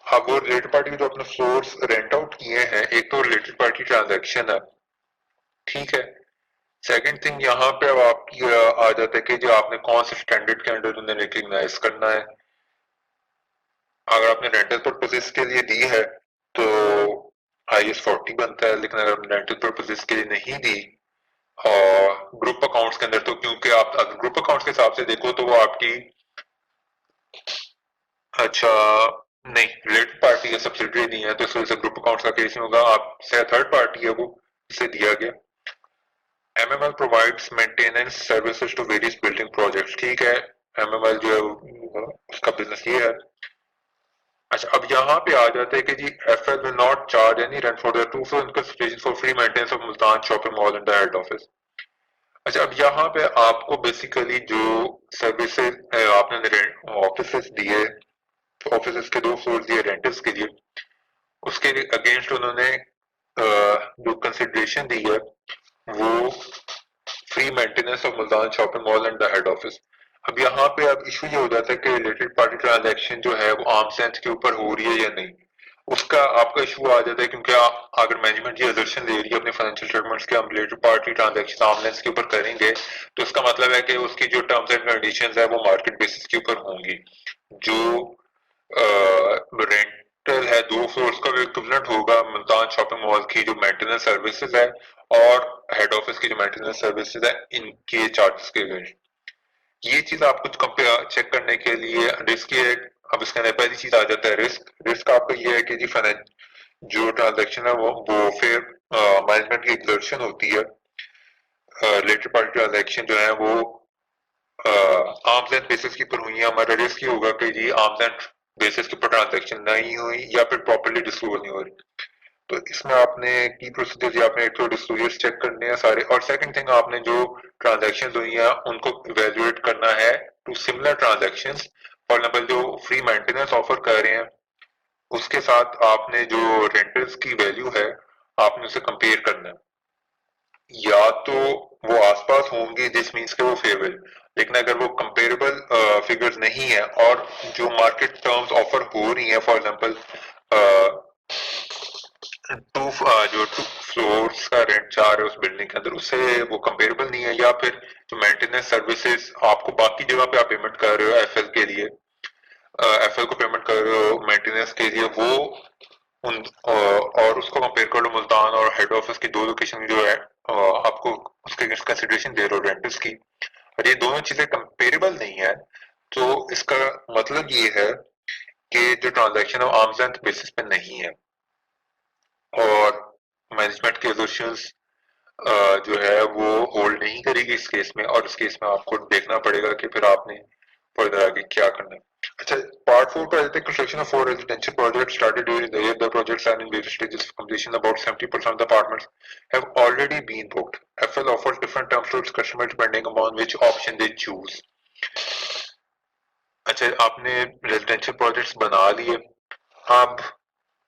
अब वो रिलेटेड पार्टी जो आपने फ्लोर्स रेंट आउट किए हैं, एक तो रिलेटेड पार्टी ट्रांजैक्शन है, ठीक है। सेकंड थिंग यहाँ पे अब आपकी आ जाता है कि जो आपने कौन से स्टैंडर्ड के अंडर उन्हें रिकग्नाइज करना है। अगर आपने रेंटल पर्पसेस के लिए दी है तो IS-40 बनता है, लेकिन अगर आपने रेंटल पर्पसेस के लिए नहीं दी और ग्रुप अकाउंट्स के अंदर, तो क्योंकि आप अगर ग्रुप अकाउंट्स के हिसाब से देखो तो वो आपकी अच्छा नहीं रिलेटेड पार्टी है, सब्सिडरी नहीं है, तो इस वजह से ग्रुप अकाउंट्स का केस नहीं होगा, आपसे थर्ड पार्टी है वो इसे दिया गया। MML provides maintenance services to various building projects, ठीक है। MML जो है उसका बिजनेस ये है। अच्छा, अब यहाँ पे आ जाता है कि जी FL will not charge any rent for the 2 floor in consideration for free maintenance of Multan shopping mall and the head office. अच्छा, अब यहाँ पे आपको बेसिकली जो सर्विसेज आपने ऑफिस दिए, ऑफिस के 2 फ्लोर दिए रेंटल्स के लिए, उसके अगेंस्ट उन्होंने जो कंसिडरेशन दी है वो free maintenance of Multan shopping mall and the head office. अब यहाँ पे अब इशू ये हो जाता है कि रिलेटेड पार्टी ट्रांजैक्शन जो है वो आर्म्स लेंथ के ऊपर हो रही है या नहीं, उसका आपका इशू आ जाता है। क्योंकि अगर मैनेजमेंट ये असर्शन दे रही है अपने फाइनेंशियल स्टेटमेंट्स के हम related party transaction arms length के ऊपर करेंगे, तो इसका मतलब है कि उसकी जो टर्म्स एंड कंडीशंस है वो मार्केट बेसिस के ऊपर होंगी। जो रेंटल है 2 फ्लोर्स का वो इक्विवेलेंट होगा मुल्तान शॉपिंग मॉल की जो मेंटेनेंस सर्विसेज है और हेड ऑफिस की जो मेंटेनेंस सर्विसेज है, इनके चार्जेस के लिए। ये चीज आपको कंपेयर चेक करने के लिए रिस्क ये, अब इसके अंदर पहली चीज आ जाता है रिस्क। रिस्क आपका ये है कि जी जो ट्रांजैक्शन है वो फिर मैनेजमेंट की एक्सर्शन होती है। रिलेटेड पार्टी ट्रांजैक्शन जो है वो आर्म्स लेंथ बेसिस के ऊपर हुई है, हमारा रिस्क ये होगा कि जी आर्म्स लेंथ बेसिस के ऊपर ट्रांजैक्शन नहीं हुई या फिर प्रॉपर्ली डिस्क्लोज नहीं हो रही। तो इसमें आपने की प्रोसीजर आपने एक तो डिस्क्लोजर्स चेक करने हैं सारे, और सेकंड थिंग आपने जो ट्रांजैक्शंस हुई हैं उनको इवैल्यूएट करना है to similar transactions for example जो फ्री मेंटेनेंस ऑफर कर रहे हैं उसके साथ आपने जो रेंटल्स की वैल्यू है आपने उसे कंपेयर करना है। या तो वो आसपास होंगे जिस मीन्स के वो फेवरेबल, लेकिन अगर वो कंपेरेबल फिगर्स नहीं है और जो मार्केट टर्म्स ऑफर हो रही हैं, फॉर एग्जांपल जो 2 फ्लोर्स का रेंट चार्ज है उस बिल्डिंग के अंदर, उससे वो कंपेरेबल नहीं है, या फिर जो मेंटेनेंस सर्विसेज आपको बाकी जगह पे आप पेमेंट कर रहे हो एफएल के लिए, एफएल को पेमेंट कर रहे हो मेंटेनेंस के लिए, वो उन और उसको कंपेयर कर लो मुल्तान और हेड ऑफिस की दो लोकेशन जो है आपको उसके कंसिडरेशन दे रहे हो रेंटल्स की, और ये दोनों चीजें कंपेरेबल नहीं है, तो इसका मतलब ये है कि जो ट्रांजैक्शन है आर्म्स लेंथ बेसिस पे नहीं है और मैनेजमेंट के एसोसिएशंस जो है वो होल्ड नहीं करेगी इस केस में, और इस केस में आपको देखना पड़ेगा कि फिर आपने फर्दर आगे क्या करना है। अच्छा, पार्ट 4 पे आ जाते हैं। Construction of 4 residential projects started during the year. The projects are in various stages of completion. About 70% of the apartments have already been booked. FL offers different terms to its customers depending upon which option they choose. अच्छा, आपने residential projects बना लिए, आप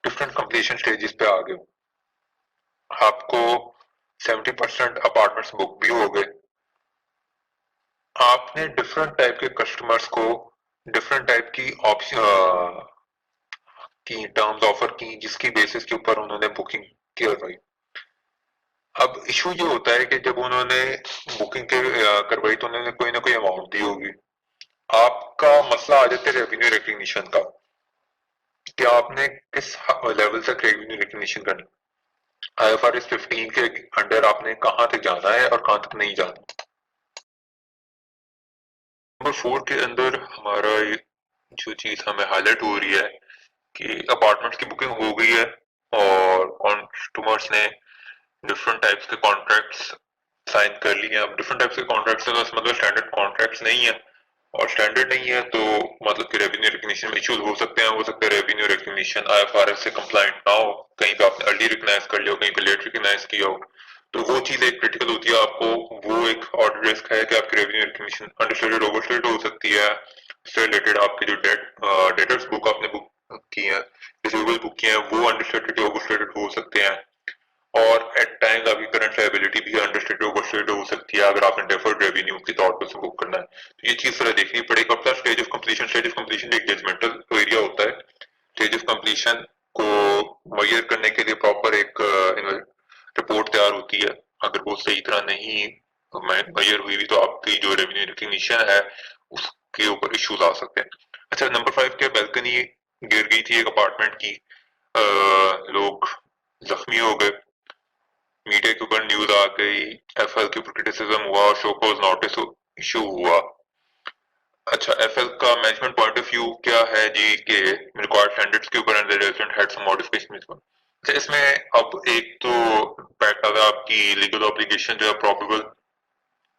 different completion stages पे आ गए, आपको 70% apartments book भी हो गए, आपने डिफरेंट टाइप के कस्टमर्स को डिफरेंट टाइप की ऑप्शन की टर्म्स ऑफर की जिसकी बेसिस के ऊपर उन्होंने बुकिंग करवाई। अब इशू ये होता है कि जब उन्होंने बुकिंग करवाई तो उन्होंने कोई ना कोई अमाउंट दी होगी। आपका मसला आ जाता है रेवेन्यू रिकग्निशन का, कि आपने किस लेवल तक रेवेन्यू रिकग्निशन करना। IFRS 15 के अंडर आपने कहाँ तक जाना है और कहाँ तक नहीं जाना। नंबर 4 के अंदर हमारा जो चीज हमें हाईलाइट हो रही है कि अपार्टमेंट्स की बुकिंग हो गई है और कस्टमर्स ने डिफरेंट टाइप्स के कॉन्ट्रैक्ट्स साइन कर लिए हैं। अब डिफरेंट टाइप्स के कॉन्ट्रैक्ट्स है तो मतलब स्टैंडर्ड कॉन्ट्रैक्ट्स नहीं है, और स्टैंडर्ड नहीं है तो मतलब कि रेवेन्यू रिकग्निशन में इश्यूज हो सकते हैं। हो सकता है रेवेन्यू रिकग्निशन IFRS से कंप्लाइंट ना हो, कहीं पे आपने अर्ली रिकग्नाइज कर लिया हो, कहीं पे लेट रिकग्नाइज किया हो, तो वो चीज एक क्रिटिकल होती है। आपको वो एक ऑर्डर रिस्क है कि आपकी रेवेन्यू रिकग्निशन अंडरस्टेटेड ओवरस्टेटेड हो सकती है। उससे रिलेटेड आपकी जो डेटर्स बुक आपने बुक की है, रिसीवेबल बुक किए हैं, वो अंडरस्टेटेड या ओवरस्टेटेड हो सकते हैं, और एट टाइम्स आपकी करंट लायबिलिटी भी अंडरस्टेटेड ओवरस्टेटेड हो सकती है अगर आपने डेफर्ड रेवेन्यू के तौर पर बुक करना है। तो ये चीज जरा देखनी पड़ेगी। अपना स्टेज ऑफ कंप्लीशन एक जजमेंटल एरिया होता है। स्टेज ऑफ कंप्लीशन को मेजर करने के लिए प्रॉपर एक रिपोर्ट तैयार होती है। अगर वो सही तरह नहीं मेजर हुई तो आपकी जो रेवेन्यू रिकग्निशन है उसके ऊपर इश्यूज आ सकते हैं। अच्छा, नंबर 5 क्या, बैल्कनी गिर गई थी एक अपार्टमेंट की, लोग जख्मी हो गए, मीडिया के ऊपर न्यूज आ गई, एफएल के ऊपर क्रिटिसिज्म हुआ, शो कॉज नोटिस इशू हुआ। अच्छा, एफएल का मैनेजमेंट पॉइंट ऑफ व्यू क्या है जी कि रिक्वायर्ड स्टैंडर्ड्स के ऊपर and resident had some modification. अच्छा, इसमें अब एक तो फैक्ट आता है आपकी लीगल ऑब्लिगेशन जो है प्रोबेबल,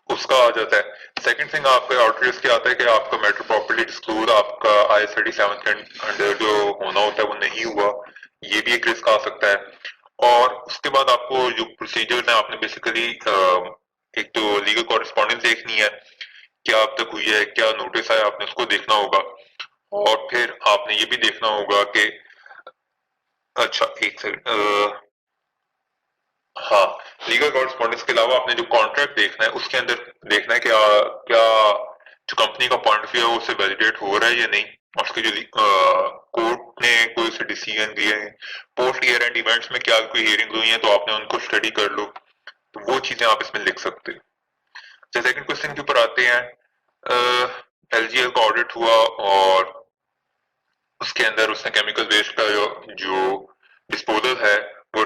उसका आ जाता है। सेकंड थिंग आपका ऑर्डर रिस्क आता है कि आपका मैटर प्रॉपर्ली डिस्क्लोज आपका IAS 37 के अंडर जो होना होता है वो नहीं हुआ, ये भी एक रिस्क आ सकता है। और उसके बाद आपको जो प्रोसीजर है आपने बेसिकली एक तो लीगल कॉरेस्पॉन्डेंस देखनी है, क्या अब तक हुई है, क्या नोटिस आया, आपने उसको देखना होगा। और फिर आपने ये भी देखना होगा कि अच्छा एक सेकंड, हाँ, लीगल कॉरेस्पॉन्डेंस के अलावा आपने जो कॉन्ट्रैक्ट देखना है उसके अंदर देखना है कि क्या जो कंपनी का पॉइंट ऑफ व्यू है उससे वैलिडेट हो रहा है या नहीं, और उसके जो कोर्ट ने कोई से डिसीजन दिए हैं पोस्ट ईयर एंड इवेंट्स में क्या कोई हियरिंग हुई है तो आपने उनको स्टडी कर लो, तो वो चीजें आप इसमें लिख सकते हैं। जैसे सेकंड क्वेश्चन के ऊपर आते हैं, LGL का ऑडिट हुआ और उसके अंदर उसने केमिकल वेस्ट का जो डिस्पोजल है वो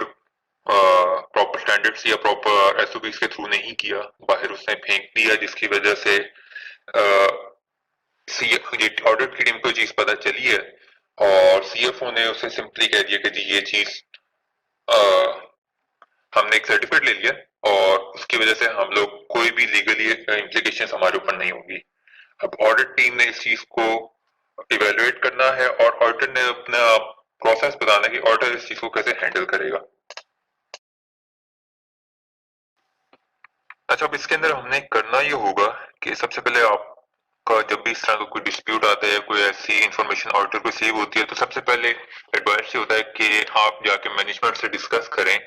प्रॉपर स्टैंडर्ड्स या प्रॉपर SOPs के थ्रू नहीं किया, बाहर उसने फेंक दिया, जिसकी वजह से ऑडिट की टीम को चीज पता चली है और CFO ने उसे सिंपली कह दिया कि जी ये चीज हमने एक सर्टिफिकेट ले लिया और उसकी वजह से हम लोग कोई भी लीगली इम्प्लीकेशन हमारे ऊपर नहीं होगी। अब ऑडिट टीम ने इस चीज को इवेलुएट करना है और ऑडिटर ने अपना प्रोसेस बताना है कि ऑडिटर इस चीज को कैसे हैंडल करेगा। अच्छा, अब इसके अंदर हमने करना ये होगा कि सबसे पहले आप का जब भी इस तरह का कोई डिस्प्यूट आता है, कोई ऐसी इंफॉर्मेशन ऑडिटर को सेव होती है, तो सबसे पहले एडवाइस ये होता है कि आप जाके मैनेजमेंट से डिस्कस करें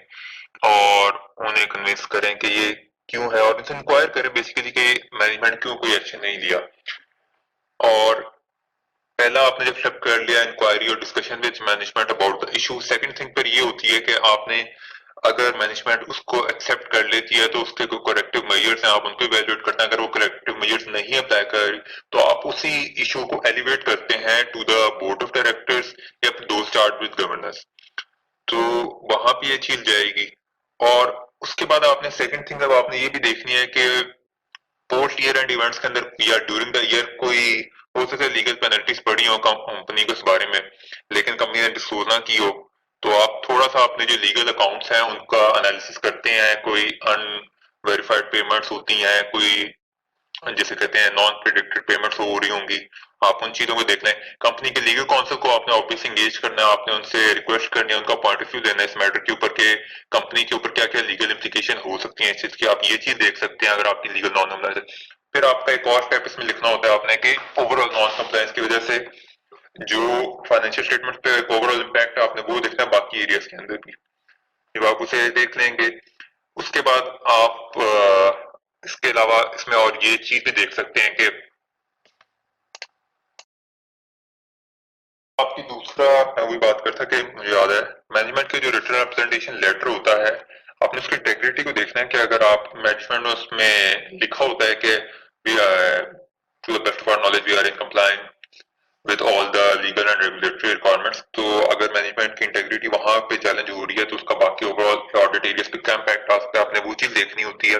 और उन्हें कन्विंस करें कि ये क्यों है, और उनसे इंक्वायर करें बेसिकली कि मैनेजमेंट क्यों कोई एक्शन नहीं लिया। और पहला आपने जब स्टेप कर लिया इंक्वायरी और discussion with management about the issue, second thing पर ये होती है कि आपने अगर मैनेजमेंट उसको एक्सेप्ट कर लेती है तो उसके कोई करेक्टिव मेजर्स हैं, आप उनको इवेल्युएट करते हैं। अगर वो करेक्टिव मेजर्स नहीं अप्लाई कर तो आप उसी इशू को एलिवेट करते हैं to the board of directors या फिर दो स्टार्ट विद गवर्नेंस, तो वहां पे ये चीज जाएगी। और उसके बाद आपने सेकंड थिंग अब आपने ये भी देखनी है कि पोस्ट ईयर एंड इवेंट्स के अंदर या ड्यूरिंग द ईयर कोई हो सकता है लीगल पेनल्टीज पड़ी हो कंपनी को इस बारे में, लेकिन कंपनी ने डिस्क्लोज ना की हो, तो आप थोड़ा सा अपने जो लीगल अकाउंट्स हैं उनका एनालिसिस करते हैं। कोई अनवेरिफाइड पेमेंट्स होती हैं, कोई जिसे कहते हैं नॉन प्रिडिक्टेड पेमेंट्स हो रही होंगी, आप उन चीजों को देख लें। कंपनी के लीगल काउंसिल को आपने ऑफिस एंगेज करना है, आपने उनसे रिक्वेस्ट करनी है, उनका पॉइंट ऑफ व्यू देना है इस मैटर के ऊपर के कंपनी के ऊपर क्या क्या लीगल इम्प्लीकेशन हो सकती है इस चीज की, आप ये चीज देख सकते हैं अगर आपकी लीगल नॉन कंप्लायंस है। फिर आपका एक और स्टेप इसमें लिखना होता है आपने कि ओवरऑल नॉन कंप्लायंस की वजह से जो फाइनेंशियल स्टेटमेंट पे एक ओवरऑल इम्पैक्ट है आपने वो देखना है बाकी एरियाज के अंदर भी, जब आप उसे देख लेंगे उसके बाद आप इसके अलावा इसमें और ये चीज भी देख सकते हैं कि आपकी दूसरा, मैं वही बात करता कि मुझे याद है मैनेजमेंट के जो रिटर्न रिप्रेजेंटेशन लेटर होता है, आपने उसकी इंटेग्रिटी को देखना है कि अगर आप मैनेजमेंट में उसमें लिखा होता है कि we are to the best of our knowledge we are in compliance with all the legal and regulatory requirements, तो अगर मैनेजमेंट की इंटेग्रिटी वहां पे चैलेंज हो रही है तो उसका बाकी ओवरऑल ऑडिट एरियाज पे क्या इम्पैक्ट आ सकता है, आपने वो चीज देखनी होती है।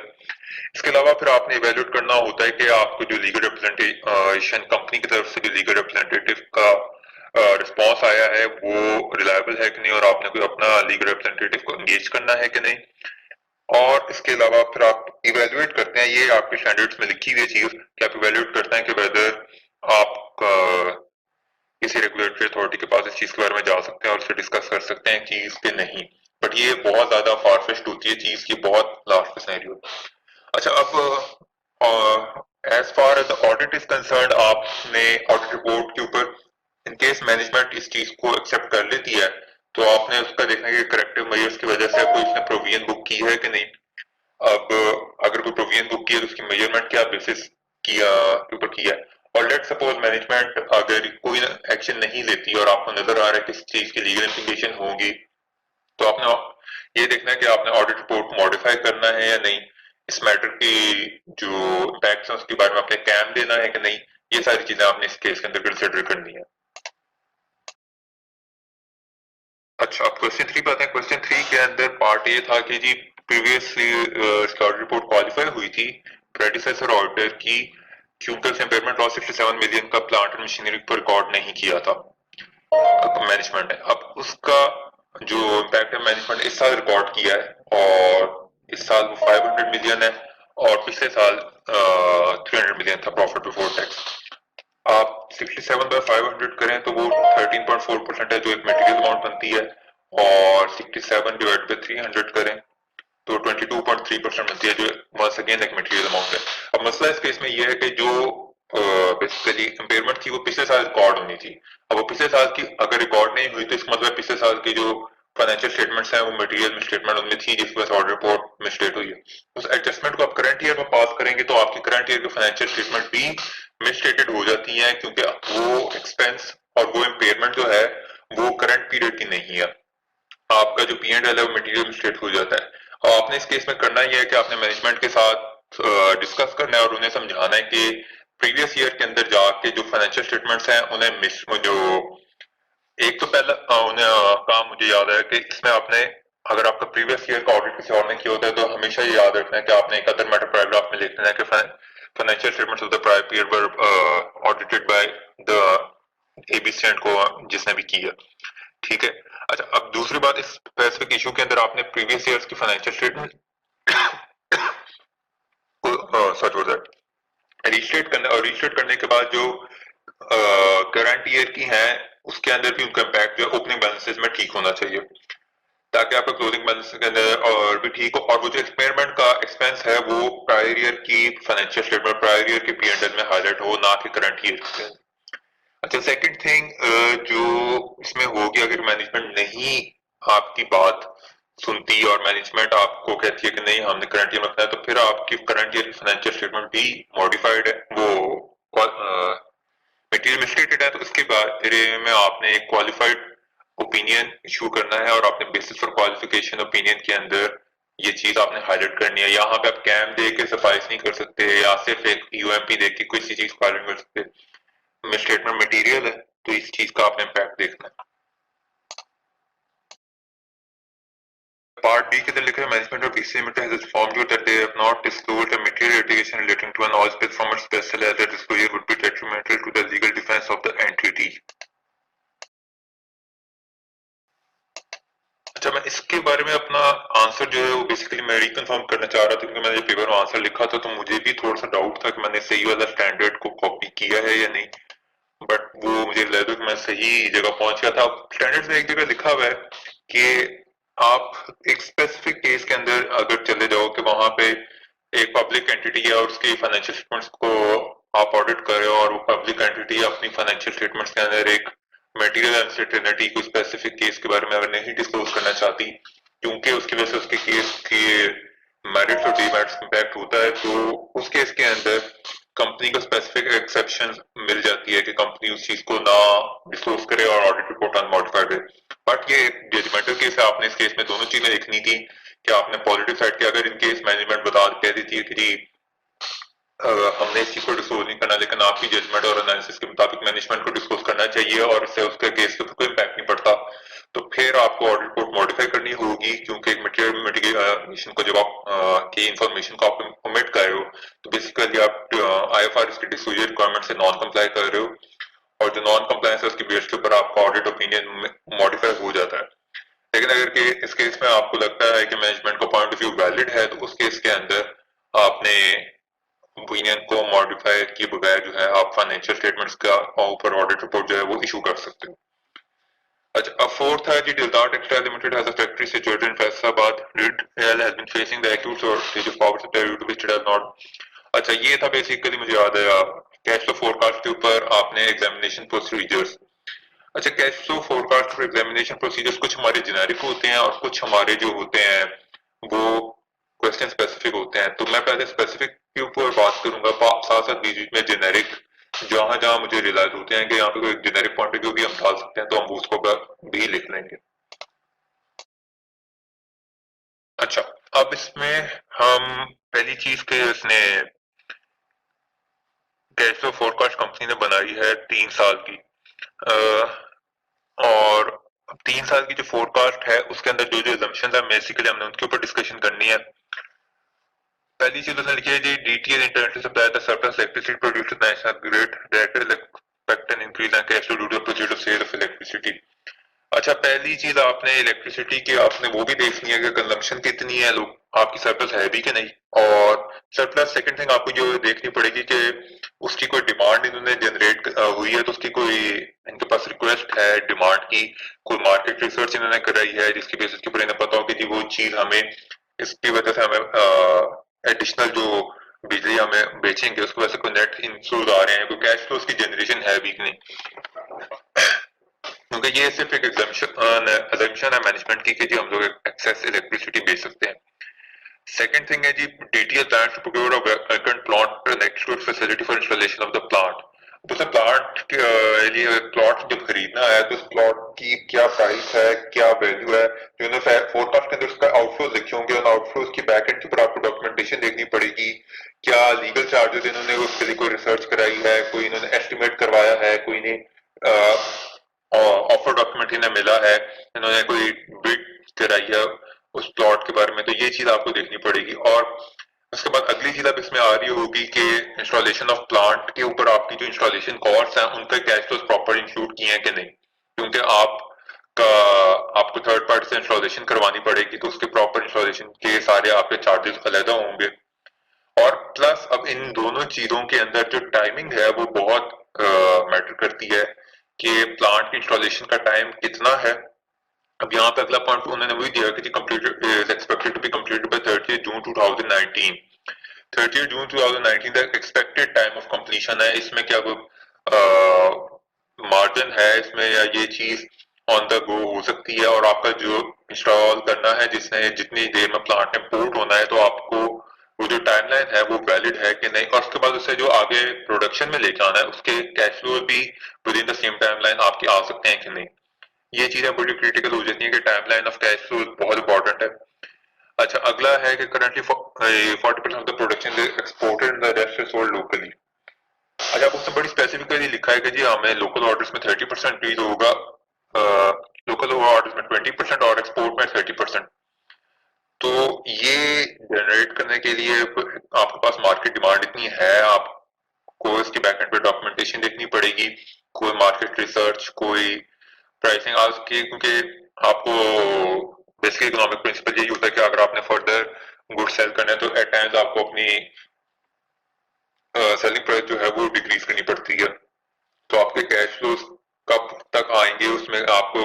इसके अलावा फिर आपने इवेल्युएट करना होता है कि आपको जो लीगल रिप्रेजेंटेशन कंपनी की तरफ से जो लीगल रिप्रेजेंटेटिव का रिस्पॉन्स आया है वो रिलायबल है कि नहीं, और आपने कोई अपना लीगल रिप्रेजेंटेटिव को एंगेज करना है कि नहीं। और इसके अलावा फिर आप इवेल्युएट करते हैं, ये आपके स्टैंडर्ड्स में लिखी हुई चीज कि आप इवेल्युएट करते हैं कि वेदर आप किसी रेगुलेटरी अथॉरिटी के पास इस चीज के बारे में जा सकते हैं और उसे डिस्कस कर सकते हैं चीज के नहीं। बट ये बहुत ज्यादा फारफेस्ट होती है चीज की, बहुत लास्ट पे सिनेरियो। अच्छा, अब as far as the audit is concerned, आपने ऑडिट रिपोर्ट के ऊपर इन केस मैनेजमेंट इस चीज को एक्सेप्ट कर लेती है तो आपने उसका देखना है कि करेक्टिव मेजर्स की वजह से कोई उसने प्रोविजन बुक की है कि नहीं। अब अगर कोई प्रोविजन बुक की है तो उसकी मेजरमेंट क्या बेसिस किया के ऊपर किया है। और लेट सपोज मैनेजमेंट अगर कोई एक्शन नहीं लेती और आपको नजर आ रहा है कि इस चीज की लीगल इम्प्लीकेशन होगी, तो आपने ये देखना है कि आपने ऑडिट रिपोर्ट मॉडिफाई करना है या नहीं, इस मैटर की जो इम्पैक्ट है उसके बारे में आपने कैम देना है कि नहीं, ये सारी चीजें आपने इस केस के अंदर कंसिडर करनी है। अच्छा, अब क्वेश्चन थ्री पे आते हैं। क्वेश्चन थ्री के अंदर पार्ट ये था कि जी प्रीवियसली इसकी ऑडिट रिपोर्ट क्वालिफाई हुई थी प्रेडिसेसर ऑडिटर की, क्योंकि उसने इम्पेयरमेंट लॉस 67 मिलियन का प्लांट एंड मशीनरी पर रिकॉर्ड नहीं किया था मैनेजमेंट ने। अब उसका जो इम्पैक्ट है मैनेजमेंट ने इस साल रिकॉर्ड किया है और इस साल वो 500 मिलियन है और पिछले साल 300 मिलियन था प्रॉफिट बिफोर टैक्स। आप 67 बाय 500 करें तो वो 13.4% है जो एक मटेरियल अमाउंट बनती है, और 67 डिवाइड बाय 300 करें तो 22.3% बनती है जो वंस अगेन एक मटेरियल अमाउंट है। अब मसला इस केस में ये है कि जो बेसिकली इम्पेयरमेंट थी वो पिछले साल रिकॉर्ड होनी थी। अब वो पिछले साल की अगर रिकॉर्ड नहीं हुई तो इसका मतलब पिछले साल की जो फाइनेंशियल स्टेटमेंट्स हैं वो मटेरियल में स्टेटमेंट उनमें थी जिसकी वजह से ऑडिट रिपोर्ट मिसस्टेट हुई है। उस एडजस्टमेंट को आप करंट ईयर में पास करेंगे तो आपकी करंट ईयर की फाइनेंशियल स्टेटमेंट भी मिसस्टेटेड हो जाती है, क्योंकि वो एक्सपेंस और वो इम्पेयरमेंट जो है वो करंट पीरियड की नहीं है, आपका जो पी एंड एल है वो मटेरियल मिसस्टेट हो जाता है। और आपने इस केस में करना यह है कि आपने मैनेजमेंट के साथ डिस्कस करना है और उन्हें समझाना है कि प्रीवियस ईयर के अंदर जाके जो फाइनेंशियल स्टेटमेंट्स हैं उन्हें मिस जो एक तो पहला उन्हें काम मुझे याद है कि इसमें आपने अगर आपका प्रीवियस ईयर का ऑडिट किसी और ने किया होता है तो हमेशा ये याद रखना है कि आपने एक अदर मैटर पैराग्राफ में लिख देना है कि financial statements of the prior period were audited by the ABC and को जिसने भी किया। ठीक है। अच्छा, अब दूसरी बात, इस स्पेसिफिक इशू के अंदर आपने प्रीवियस ईयर्स की फाइनेंशियल स्टेटमेंट को सच हो जाए रिस्टेट करना, और रिस्टेट करने के बाद जो करंट ईयर की है उसके अंदर भी उनका इम्पैक्ट जो ओपनिंग बैलेंसेस में ठीक होना चाहिए। ताकि आपका क्लोजिंग बैलेंस के अंदर और भी ठीक हो। और वो जो एक्सपेरिमेंट का एक्सपेंस है वो प्रायर ईयर की फाइनेंशियल स्टेटमेंट, प्रायर ईयर के P&L में हाईलाइट हो, ना कि करंट ईयर के। अच्छा, सेकंड थिंग जो इसमें होगी, अगर मैनेजमेंट नहीं आपकी बात सुनती और मैनेजमेंट आपको कहती है कि नहीं हमने करंट ईयर में रखना है, तो फिर आपकी करंट ईयर की फाइनेंशियल स्टेटमेंट भी मॉडिफाइड है, वो मटेरियल मिसस्टेटेड है, तो इसके बारे में आपने एक क्वालिफाइड ओपिनियन इशू करना है और आपने बेसिस फॉर क्वालिफिकेशन ओपिनियन के अंदर ये चीज आपने हाईलाइट करनी है। यहाँ पे आप कैम दे के सफाइस नहीं कर सकते या सिर्फ एक यूएमपी दे के कोई सी चीज को हाईलाइट कर सकते। स्टेटमेंट मटेरियल है तो इस चीज का आपने इम्पैक्ट देखना है। पार्ट बी के अंदर लिखा है management of BCA limited has informed you that they have not disclosed a material litigation relating to an oil spill from its vessel as that disclosure would be detrimental to the legal defence of the entity. अच्छा, मैं इसके बारे में अपना answer जो है वो basically मैं रिकन्फर्म करना चाह रहा था, क्योंकि मैंने पेपर में आंसर लिखा था तो मुझे भी थोड़ा सा डाउट था कि मैंने सही वाला स्टैंडर्ड को कॉपी किया है या नहीं, बट वो मुझे लगा कि मैं सही जगह पहुंच गया था। स्टैंडर्ड में एक जगह लिखा हुआ है कि आप एक स्पेसिफिक केस के अंदर अगर चले जाओ कि वहां पे एक पब्लिक एंटिटी है और उसकी फाइनेंशियल स्टेटमेंट्स को आप ऑडिट कर रहे हो और वो पब्लिक एंटिटी अपनी फाइनेंशियल स्टेटमेंट्स के अंदर एक मटेरियल अनसर्टेनिटी को स्पेसिफिक केस के बारे में अगर नहीं डिस्क्लोज करना चाहती, क्योंकि उसकी वजह से उसके केस के मेरिट्स और डीमेरिट्स इम्पैक्ट होता है, तो उस केस के अंदर कंपनी को स्पेसिफिक एक्सेप्शन मिल जाती है कि कंपनी उस चीज को ना डिस्क्लोज करे और ऑडिट रिपोर्ट अनमॉडिफाइड है। बट ये जजमेंटल केस है, आपने इस केस में दोनों चीजें देखनी थी कि आपने पॉजिटिव साइड की, अगर इन केस मैनेजमेंट बता कह देती है कि जी हमने इस चीज को डिस्क्लोज नहीं करना, लेकिन आपकी जजमेंट और एनालिसिस के मुताबिक मैनेजमेंट को डिस्क्लोज करना चाहिए और इससे उसके केस के ऊपर कोई इम्पैक्ट नहीं पड़ता, तो फिर आपको ऑडिट रिपोर्ट मॉडिफाई करनी होगी, क्योंकि एक मटेरियल मिटिगेशन को जब आप की इंफॉर्मेशन को आप ओमिट कर रहे हो तो बेसिकली आप आईएफआरएस की डिस्क्लोजर रिक्वायरमेंट से नॉन कंप्लाई कर रहे हो, और जो नॉन कंप्लायंस है उसकी बेस के ऊपर आपका ऑडिट ओपिनियन मॉडिफाई हो जाता है। लेकिन अगर के इस केस में आपको लगता है कि मैनेजमेंट का पॉइंट ऑफ व्यू वैलिड है, तो उस केस के अंदर आपने ओपिनियन को मॉडिफाई किए बगैर जो है आप फाइनेंशियल स्टेटमेंट्स का ऊपर ऑडिट रिपोर्ट जो है वो इशू कर सकते हो। अच्छा, a fourth है जी, Dildat Textile Limited has a factory situated in Faisalabad. DIL has been facing the acute shortage of power supply due to which it has not। अच्छा, ये था बेसिकली, मुझे याद आया कैश फ्लो फोरकास्ट के ऊपर आपने एग्जामिनेशन प्रोसीजर्स। अच्छा, कैश फ्लो फोरकास्ट और एग्जामिनेशन प्रोसीजर्स कुछ हमारे जेनेरिक होते हैं और कुछ हमारे जो होते हैं वो क्वेश्चन स्पेसिफिक होते हैं, तो मैं पहले स्पेसिफिक के ऊपर बात करूंगा, साथ साथ बीच बीच में जेनेरिक जहां जहां मुझे रियलाइज होते हैं कि यहाँ पे कोई जेनेरिक पॉइंट ऑफ व्यू भी हम डाल सकते हैं, तो हम उसको भी लिख लेंगे। अच्छा, अब इसमें हम पहली चीज के इसने कैश फ्लो फोरकास्ट कंपनी ने बनाई है 3 साल की, और 3 साल की जो फोरकास्ट है उसके अंदर जो जो एजम्पशन है बेसिकली हमने उनके ऊपर डिस्कशन करनी है। पहली चीज उसने लिखी है जी, DTL international supply the surplus electricity produced national grid directly expect an increase in cash flow due to the purchase of sale of electricity। अच्छा, पहली चीज आपने इलेक्ट्रिसिटी की आपने वो भी देखनी है कि कंजम्पशन कितनी है, लोग आपकी सरप्लस है भी कि नहीं, और सरप्लस सेकंड थिंग आपको जो देखनी पड़ेगी कि उसकी कोई डिमांड इन्होंने जनरेट हुई है, तो उसकी कोई इनके पास रिक्वेस्ट है डिमांड की, कोई मार्केट रिसर्च इन्होंने कराई है जिसकी बेसिस के ऊपर इन्हें पता हो कि जी वो चीज हमें इसकी वजह से हमें एडिशनल जो बिजली हमें बेचेंगे उसकी वजह से कोई नेट इनफ्लोज आ रहे हैं, कोई कैश फ्लो उसकी जनरेशन है भी कि नहीं, क्योंकि ये सिर्फ एक एग्जम्पशन है मैनेजमेंट की कि जी हम लोग एक्सेस इलेक्ट्रिसिटी बेच सकते हैं। सेकंड थिंग है जी, DTL plans to procure a vacant plot next to facility for installation of the plant. तो सर प्लांट के लिए प्लॉट जब खरीदना है तो उस प्लॉट की क्या प्राइस है, क्या वैल्यू है, जो इन्होंने फोरकास्ट के अंदर उसका आउटफ्लोज लिखे होंगे, उन आउटफ्लोज की बैक एंड के ऊपर आपको डॉक्यूमेंटेशन देखनी पड़ेगी, क्या लीगल चार्जेस इन्होंने उसके लिए कोई रिसर्च कराई है, कोई इन्होंने एस्टिमेट करवाया है, कोई ने ऑफर डॉक्यूमेंट इन्हें मिला है, इन्होंने कोई बिड कराई है उस प्लॉट के बारे में, तो ये चीज आपको देखनी पड़ेगी। और उसके बाद अगली चीज अब इसमें आ रही होगी कि इंस्टॉलेशन ऑफ प्लांट के ऊपर आपकी जो इंस्टॉलेशन कॉस्ट है उनका कैश फ्लोज प्रॉपर इंक्लूड किए हैं कि नहीं, क्योंकि आपको थर्ड पार्टी से इंस्टॉलेशन करवानी पड़ेगी, तो उसके प्रॉपर इंस्टॉलेशन के सारे आपके चार्जेस अलग होंगे। और प्लस अब इन दोनों चीजों के अंदर जो टाइमिंग है वो बहुत मैटर करती है कि प्लांट की इंस्टॉलेशन का टाइम कितना है अब यहाँ पे अगला पॉइंट उन्होंने वही दिया कि completed is expected to be completed by 30 जून 2019। 30 जून 2019 तक एक्सपेक्टेड टाइम ऑफ कंप्लीशन है। इसमें क्या कोई मार्जिन है इसमें, या ये चीज ऑन द गो हो सकती है? और आपका जो इंस्टॉल करना है जिसने जितनी देर में प्लांट में पोर्ट होना है, तो आपको वो जो टाइमलाइन है वो वैलिड है कि नहीं, और उसके बाद उससे जो आगे प्रोडक्शन में लेके आना है उसके कैश फ्लो भी with in the same timeline आपके आ सकते हैं कि नहीं। ये चीजें बड़ी क्रिटिकल हो जाती है कि टाइमलाइन ऑफ कैश फ्लो बहुत इंपॉर्टेंट है। अच्छा, अगला है कि currently 40% of the production is exported and the rest is sold locally. अच्छा, अब उसने बड़ी स्पेसिफिकली लिखा है कि जी हमें लोकल ऑर्डर्स में 30% इंक्रीज होगा, लोकल ऑर्डर्स में 20% और एक्सपोर्ट में 30%। तो ये जनरेट करने के लिए आपके पास मार्केट डिमांड इतनी है, आपको इसके बैकएंड पे डॉक्यूमेंटेशन देखनी पड़ेगी, कोई मार्केट रिसर्च, कोई प्राइसिंग आज की, क्योंकि आपको बेसिक इकोनॉमिक प्रिंसिपल यही होता है कि अगर आपने फर्दर गुड सेल करना है तो एट टाइम्स आपको अपनी सेलिंग प्राइस जो है वो डिक्रीज करनी पड़ती है। तो आपके कैश फ्लोज कब तक आएंगे, उसमें आपको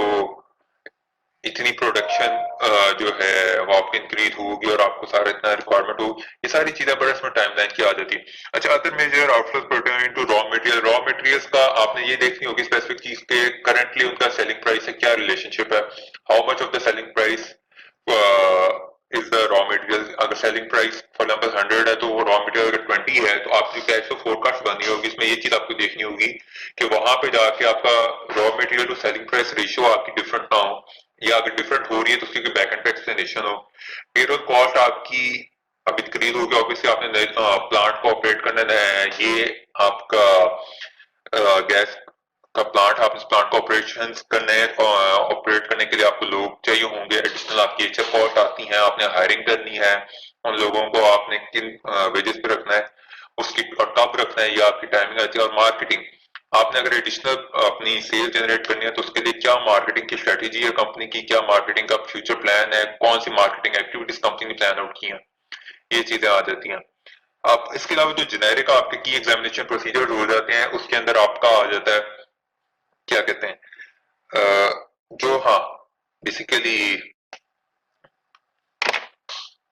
इतनी प्रोडक्शन जो है वो आपकी इंक्रीज होगी और आपको सारा इतना रिक्वायरमेंट हो, ये सारी चीजें बड़ा इसमें टाइमलाइन की आ जाती है। अच्छा, other major outflows pertaining to raw materials का आपने ये देखनी होगी स्पेसिफिक चीज के करंटली उनका सेलिंग प्राइस से क्या रिलेशनशिप है, how much of the selling price is the raw material. अगर सेलिंग प्राइस फॉर एग्जाम्पल 100 है तो वो रॉ मटेरियल अगर 20 है, तो आपकी कैश फ्लो फोरकास्ट बननी होगी, इसमें ये चीज आपको देखनी होगी कि वहां पे जाके आपका raw material to selling price ratio आपकी डिफरेंट ना हो, या अगर डिफरेंट हो रही है तो उसकी बैक एंड पे एक्सप्लेनेशन हो। पेरोल कॉस्ट आपकी अब इंक्रीज हो गया, ऑब्वियसली आपने प्लांट को ऑपरेट करना है, ये आपका गैस का प्लांट, आप इस प्लांट को ऑपरेशन करने ऑपरेट करने के लिए आपको लोग चाहिए होंगे, एडिशनल आपकी एचआर कॉस्ट आती है, आपने हायरिंग करनी है, उन लोगों को आपने किन वेजेस पे रखना है, उसकी और कब रखना है, ये आपकी टाइमिंग आती है। और मार्केटिंग, आपने अगर एडिशनल अपनी सेल जनरेट करनी है तो उसके लिए क्या मार्केटिंग की स्ट्रेटेजी है कंपनी की, क्या मार्केटिंग का फ्यूचर प्लान है, कौन सी मार्केटिंग एक्टिविटीज कंपनी ने प्लान आउट की है, ये चीजें आ जाती हैं। आप इसके अलावा जो जेनेरिक आपके की एग्जामिनेशन प्रोसीजर हो जाते हैं उसके अंदर आपका आ जाता है क्या कहते हैं जो हाँ बेसिकली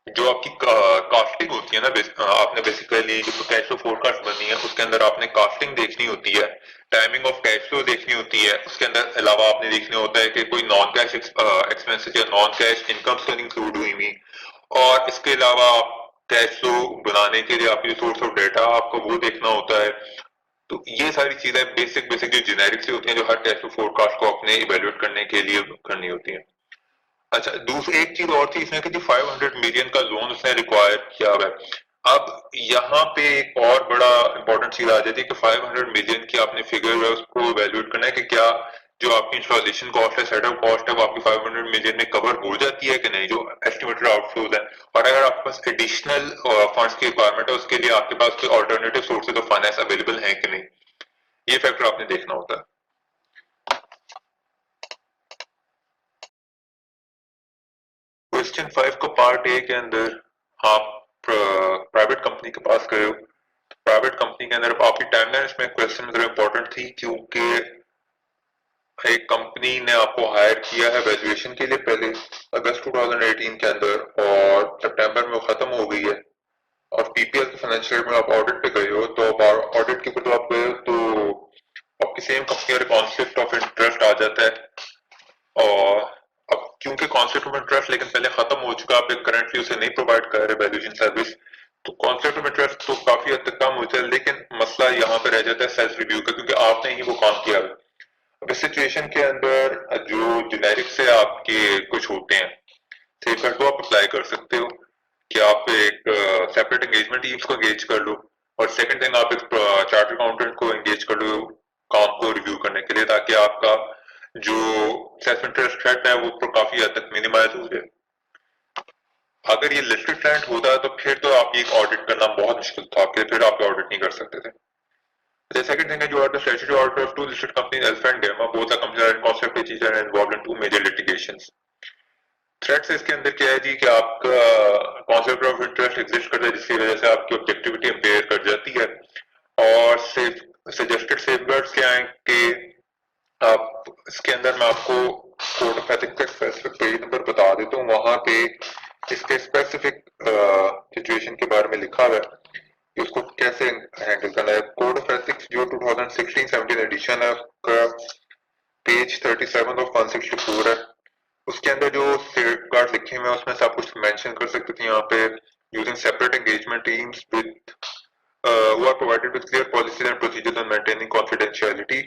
जो आपकी कास्टिंग होती है ना, आपने बेसिकली जो कैश फ्लो फोरकास्ट बननी है उसके अंदर आपने कास्टिंग देखनी होती है, टाइमिंग ऑफ कैश फ्लो देखनी होती है, उसके अंदर अलावा आपने देखना होता है कि कोई नॉन कैश एक्सपेंसेस या नॉन कैश इनकम्स तो इंक्लूड हुई हुई, और इसके अलावा आप कैश फ्लो बनाने के लिए आपकी सोर्स ऑफ डेटा आपको वो देखना होता है। तो ये सारी चीजें बेसिक बेसिक जो जेनेरिक से होती हैं जो हर कैश फ्लो फोरकास्ट को अपने इवेल्युएट करने के लिए करनी होती है। अच्छा, दूसरी एक चीज और थी इसमें कि जो 500 मिलियन का लोन उसने रिक्वायर किया हुआ है। अब यहाँ पे एक और बड़ा इंपॉर्टेंट चीज आ जाती है कि 500 मिलियन की आपने फिगर है उसको वैल्यूएट करना है कि क्या जो आपकी इंस्टॉलेशन कॉस्ट है, सेटअप कॉस्ट है, वो आपकी 500 मिलियन में कवर हो जाती है कि नहीं, जो एस्टिमेटेड आउटफ्लोज है। और अगर आपके पास एडिशनल फंड्स की रिक्वायरमेंट है उसके लिए आपके पास कोई alternative sources of finance available है कि नहीं, ये फैक्टर आपने देखना होता है। क्वेश्चन 5 को पार्ट ए के अंदर आप प्राइवेट कंपनी के पास गए हो, प्राइवेट कंपनी के अंदर आपकी टाइमलाइन इसमें क्वेश्चन में इंपॉर्टेंट थी क्योंकि एक कंपनी ने आपको हायर किया है वैल्यूएशन के लिए पहले अगस्त 2018 के अंदर, और सितंबर में वो खत्म हो गई है, और पीपीएल के फाइनेंशियल में आप ऑडिट पे गए हो, तो ऑडिट के ऊपर तो आप गए हो तो आपकी सेम कंपनी और कॉन्फ्लिक्ट ऑफ इंटरेस्ट आ जाता है। और अब क्योंकि कॉन्फ्लिक्ट ऑफ इंटरेस्ट लेकिन पहले खत्म हो चुका, आप करंटली उसे नहीं प्रोवाइड कर रहे वैल्यूएशन सर्विस, तो कॉन्फ्लिक्ट ऑफ इंटरेस्ट तो काफी हद तक कम हो जाए, लेकिन मसला यहाँ पे रह जाता है सेल्फ रिव्यू का, क्योंकि आपने ही वो काम किया है। अब इस सिचुएशन के अंदर जो जेनेरिक से आपके कुछ होते हैं सेफगार्ड को आप अप्लाई कर सकते हो कि आप एक सेपरेट एंगेजमेंट टीम्स को एंगेज कर लो, और सेकंड थिंग आप एक चार्टर्ड अकाउंटेंट को एंगेज कर लो काम को रिव्यू करने के लिए, ताकि आपका जो सेल्फ इंटरेस्ट थ्रेट है वो काफी हद तक मिनिमाइज हो जाए। अगर ये लिस्टेड क्लाइंट होता तो फिर तो आप एक ऑडिट करना बहुत मुश्किल था, फिर आप ऑडिट नहीं कर सकते थे। The second thing is you are the statutory auditor of two listed companies, Alpha and Gamma. Both the companies are in conflict with each other and involved in two major litigations. Threats इसके अंदर क्या है जी कि आपका concept of interest exist करता है, जिसकी वजह से आपकी ऑब्जेक्टिविटी इम्पेयर कर जाती है। और सजेस्टेड सेफगार्ड्स क्या है कि आप इसके अंदर मैं आपको कोड ऑफ एथिक्स का स्पेसिफिक पेज नंबर बता देता हूँ, वहां पे इसके स्पेसिफिक सिचुएशन के बारे में लिखा हुआ है कि उसको कैसे हैंडल करना है। कोड ऑफ एथिक्स जो 2016-17 एडिशन है उसका पेज 37 ऑफ 164 है। उसके अंदर जो सेफगार्ड लिखे हुए हैं उसमें से आप कुछ मेंशन कर सकते थे यहाँ पे। Using separate engagement teams with who are provided with clear policies and procedures on maintaining confidentiality,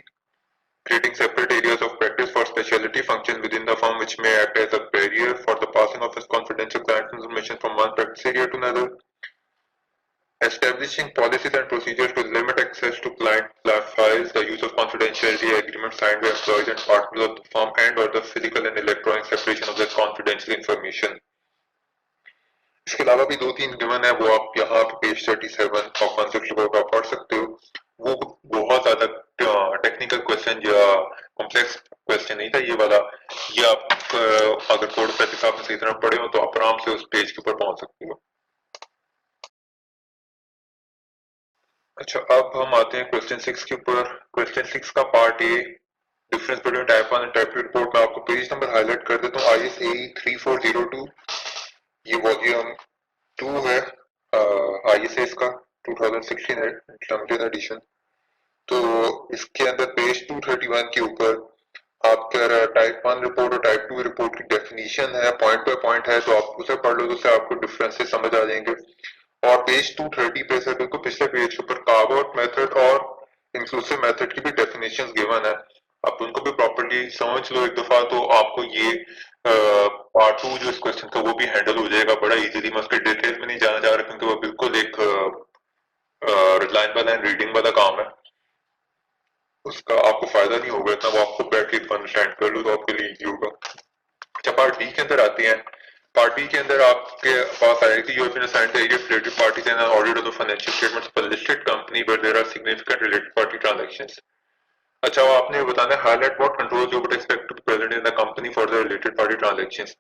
creating separate areas of practice for specialty functions within the firm which may act as a barrier for the passing of its confidential client information from one practice area to another, establishing policies and procedures to limit access to client files, the use of confidentiality agreements signed by employees and partners of the firm, and or the physical and electronic separation of the confidential information. इसके अलावा भी दो तीन given है, वो आप यहाँ पे पेज 37 ऑफ 164 आप पढ़ सकते हो। वो बहुत ज्यादा टेक्निकल क्वेश्चन या कॉम्प्लेक्स क्वेश्चन नहीं था ये वाला। ये आप अगर कोड ऑफ एथिक्स आपने सही तरह पढ़े हो तो आप आराम से उस पेज के ऊपर पहुंच सकते हो। अच्छा, अब हम आते हैं क्वेश्चन 6 के ऊपर। क्वेश्चन 6 का part A, difference between type 1 and type 2 report. मैं आपको पेज नंबर हाईलाइट कर देता हूँ। ISAE 3402, ये वॉल्यूम 2 है ISAs का 2016 एडिशन। तो इसके अंदर पेज 231 के ऊपर आपका टाइप 1 रिपोर्ट और टाइप 2 रिपोर्ट की डेफिनेशन है, पॉइंट बाय पॉइंट है, तो आप उसे पढ़ लो तो उससे आपको डिफरेंसेस समझ आ जाएंगे। और पेज 230 पे से बिल्कुल पिछले पेज के ऊपर कार्व आउट मेथड और इंक्लूसिव मेथड की भी डेफिनेशंस गिवन है, आप उनको भी प्रॉपर्ली समझ लो एक दफा, तो आपको ये पार्ट 2 जो इस क्वेश्चन का वो भी हैंडल हो जाएगा बड़ा इजीली। मैं उसके डिटेल में नहीं जाना चाह रहा क्योंकि वो बिल्कुल एक लाइन बाय लाइन रीडिंग वाला काम है, उसका आपको फायदा नहीं होगा इतना, वो आपको बैठ के अंडरस्टैंड कर लो तो आपके लिए इजी होगा। अच्छा, पार्ट बी के अंदर आते हैं। पार्ट बी के अंदर आपके पास आएगी you have been assigned the area of related parties and audit of the financial statements for listed company but there are significant related party transactions. अच्छा, वो आपने बताना है highlight what controls you would expect to be present in the company for the related party transactions.